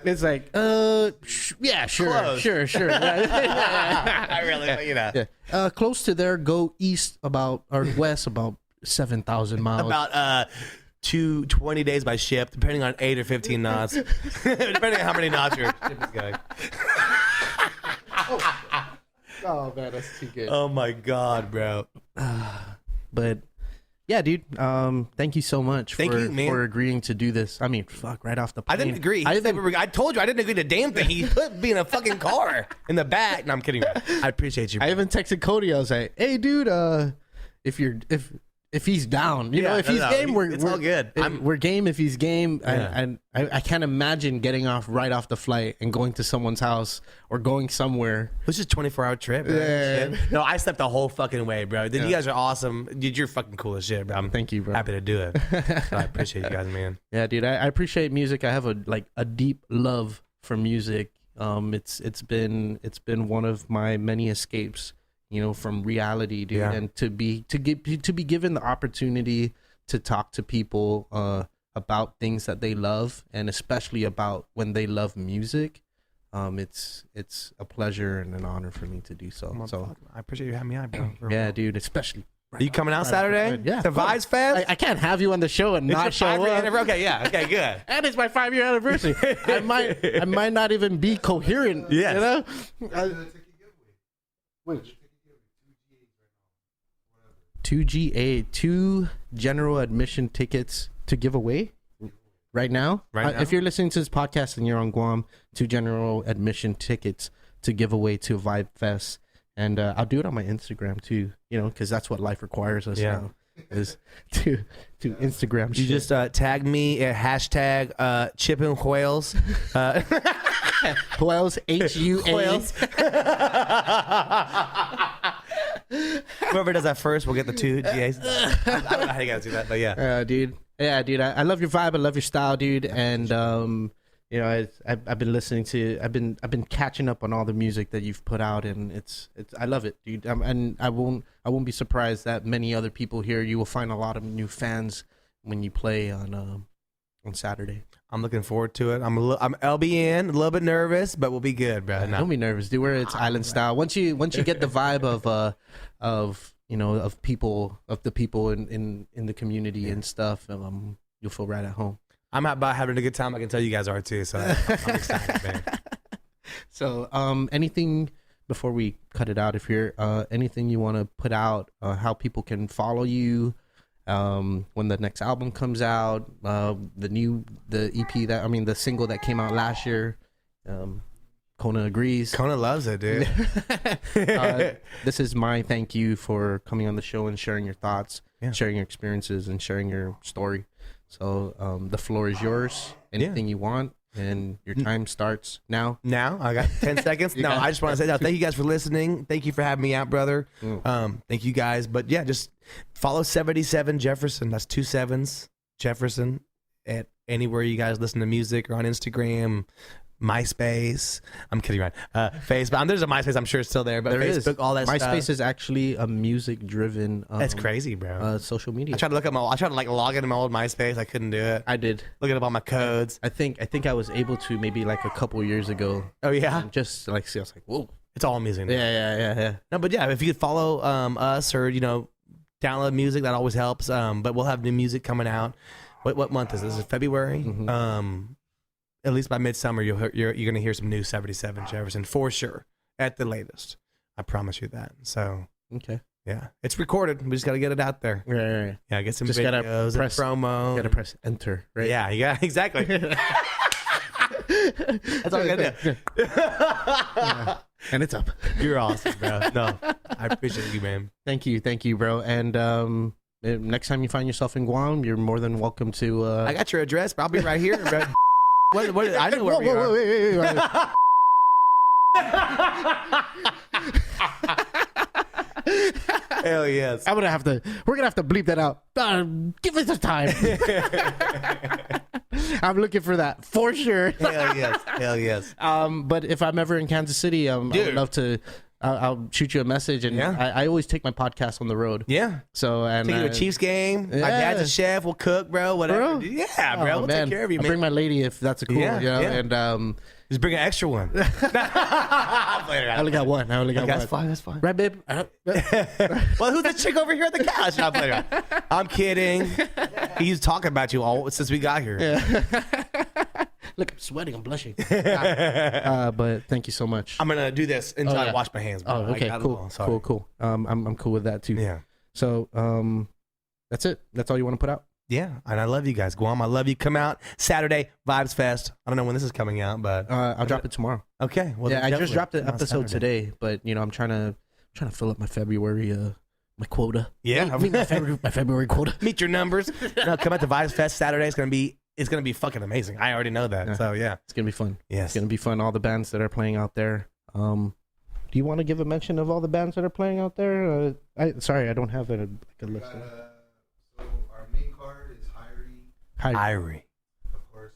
it's like, yeah, sure, Close. sure. I really, Yeah. Close to there, go east about or west about 7,000 miles. About 20 days by ship, depending on 8 or 15 knots. Depending on how many knots your ship is going. Oh man, that's too good. Oh my god, bro. But yeah, dude. Thank you so much Thank you, man. for agreeing to do this. I mean, fuck, right off the plane. I didn't agree. I I told you I didn't agree to a damn thing. He put me in a fucking car in the back. No, I'm kidding. I appreciate you. I even texted Cody. I was like, "Hey, dude, if if he's down, you know, if he's game, it's all good. We're game if he's game. Yeah. And I can't imagine getting right off the flight and going to someone's house or going somewhere. It was just a 24-hour trip. Bro. Yeah. No, I slept the whole fucking way, bro. Dude, you guys are awesome. Dude, you're fucking cool as shit, bro. I'm Thank you, bro. happy to do it. So I appreciate you guys, man. Yeah, dude, I appreciate music. I have a deep love for music. It's been one of my many escapes, you know, from reality, dude. Yeah. And to be given the opportunity to talk to people about things that they love, and especially about when they love music, it's a pleasure and an honor for me to do so. So I appreciate you having me on, bro. yeah, dude, especially. Are you coming out Saturday? Yeah, The VibeFest? I can't have you on the show and not show up. Okay, yeah. Okay, good. And it's my 5-year anniversary. I might not even be coherent. Yes. You know? Which? 2 general admission tickets to give away right now. Right now? If you're listening to this podcast and you're on Guam, 2 general admission tickets to give away to VibeFest. And I'll do it on my Instagram too, you know, because that's what life requires us now, is to Instagram You shit. just tag me at hashtag Chippin' Whales. Whales, HUA. Whales. Whoever does that first will get the 2 GAs. I don't know how you guys do that, but yeah. Dude. Yeah, dude. I love your vibe. I love your style, dude. And you know, I've been listening to. I've been catching up on all the music that you've put out, and it's. I love it, dude. And I won't be surprised that many other people here. You will find a lot of new fans when you play on Saturday. I'm looking forward to it. I'm LBN, a little bit nervous, but we'll be good, bro. No. Don't be nervous, dude. Where it's island style. Once you get the vibe of you know, of the people in the community and stuff, you'll feel right at home. I'm out by having a good time. I can tell you guys are too. So I'm excited, man. So, anything before we cut it out? If you're anything you want to put out, how people can follow you, when the next album comes out, the EP the single that came out last year. Kona agrees. Kona loves it, dude. This is my thank you for coming on the show and sharing your thoughts, sharing your experiences, and sharing your story. So the floor is yours. Anything you want, and your time starts now. Now I got 10 seconds. No, I just want to say thank you guys for listening. Thank you for having me out, brother. Thank you guys. But yeah, just follow 77 Jefferson. That's 2 7s Jefferson at anywhere you guys listen to music, or on Instagram, MySpace. I'm kidding, right? Facebook. There's a MySpace. I'm sure it's still there, but There Facebook, is. all that stuff. MySpace is actually a music-driven. That's crazy, bro. Social media. I tried to like log into my old MySpace. I couldn't do it. I did. Looking up all my codes. I think I was able to maybe like a couple years ago. Oh yeah, Just like see, I was like, whoa. it's all music now. Yeah. No, but yeah, if you could follow us, or download music, that always helps. But we'll have new music coming out. What month is this? Is it February? Mm-hmm. At least by midsummer, you're gonna hear some new 77 Jefferson for sure, at the latest. I promise you that. So Okay. yeah, it's recorded. We just gotta get it out there. Right. Yeah, get some Just gotta videos and promo. Gotta press enter, right? Yeah, exactly. That's all we gotta do. Yeah. And it's up. You're awesome, bro. No, I appreciate you, man. Thank you, bro. And next time you find yourself in Guam, you're more than welcome to. I got your address, but I'll be right here, bro. What, I know where we are. Wait. Hell yes. We're gonna have to bleep that out. Give us the time. I'm looking for that for sure. Hell yes. But if I'm ever in Kansas City, I would love to. I'll shoot you a message, and I always take my podcast on the road. Yeah. So and take you to a Chiefs game. My dad's a chef. We'll cook, bro. Whatever. Bro? Yeah, bro. We'll take care of you, I'll man. bring my lady if that's a cool. Yeah. And just bring an extra one. I only got one. That's fine. Right, babe? Well, who's the chick over here at the couch? I'm kidding. He's talking about you all since we got here. Yeah. Look, I'm sweating. I'm blushing. But thank you so much. I'm gonna do this until I wash my hands. Bro. Oh, okay, cool. I'm cool with that too. Yeah. So that's it. That's all you want to put out? Yeah, and I love you guys. Guam, I love you. Come out Saturday, Vibes Fest. I don't know when this is coming out, but I'll drop it tomorrow. Okay. Well, yeah, I just dropped the on episode Saturday. today, but I'm trying to fill up my February My quota. Yeah, Meet my February quota. meet your numbers. No, come out to VibeFest Saturday. It's gonna be fucking amazing. I already know that. Yeah. So yeah, It's gonna be fun. yes. It's gonna be fun. All the bands that are playing out there. Do you want to give a mention of all the bands that are playing out there? Sorry, I don't have a list. So our main card is Hyrie, Irie. of course,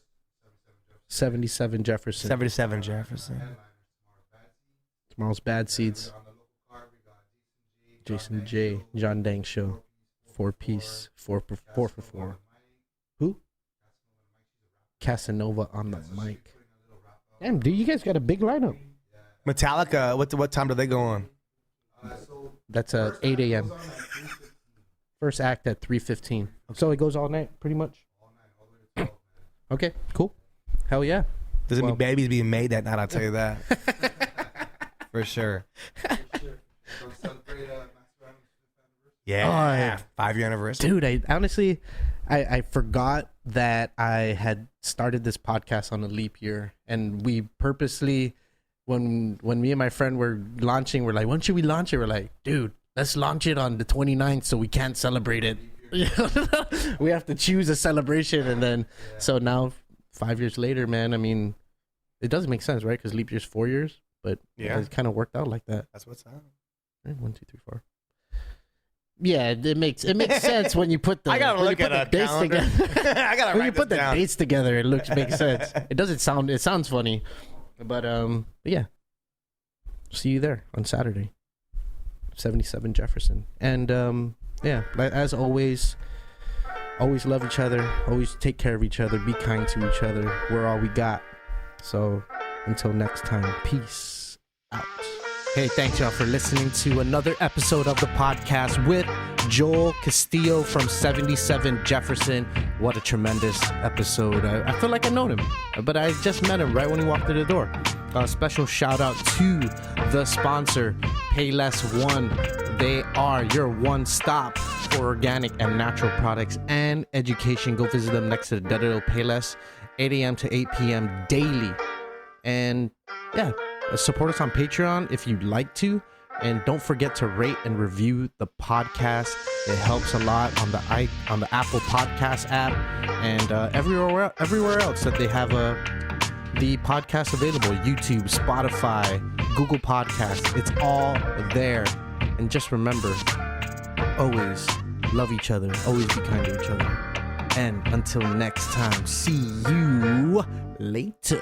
77 Jefferson. 77 Jefferson. Headliners Tomorrow's Bad Seeds. on the local card, we got Jason J. John Dang Show. 4-piece. 4 for 4. Who? Casanova on the mic. Damn, dude, you guys got a big lineup. Metallica. What time do they go on? That's 8 a.m. First act at 3:15. So it goes all night, pretty much. Okay, cool. Hell yeah. There's gonna Well- be babies being made that night. I'll tell you that for sure. Yeah, 5-year anniversary. Dude, I honestly, I forgot that I had started this podcast on a leap year, and we purposely, when me and my friend were launching, we're like, when should we launch it? We're like, dude, let's launch it on the 29th so we can't celebrate it. We have to choose a celebration, and then so now 5 years later, man, I mean, it doesn't make sense, right? Because leap year's 4 years, but Yeah. it kind of worked out like that. That's what's up. 1, 2, 3, 4. Yeah, it makes sense when you put the I gotta when look you put at the a dates calendar. together. I gotta When you write put this the down. dates together, it makes sense. It sounds funny, but yeah. See you there on Saturday. 77 Jefferson, and yeah, as always love each other, always take care of each other, be kind to each other. We're all we got. So until next time, peace out. Hey, thanks y'all for listening to another episode of the podcast with Joel Castillo from 77 Jefferson. What a tremendous episode. I feel like I know him, but I just met him right when he walked through the door. Special shout out to the sponsor, PAYLESS ONE. They are your one stop for organic and natural products and education. Go visit them next to the Dedito Payless, 8 a.m. to 8 p.m. daily. And yeah, support us on Patreon if you'd like to. And don't forget to rate and review the podcast. It helps a lot on the Apple Podcast app and everywhere else that they have the podcast available. YouTube, Spotify, Google Podcasts. It's all there. And just remember, always love each other. Always be kind to each other. And until next time, see you later.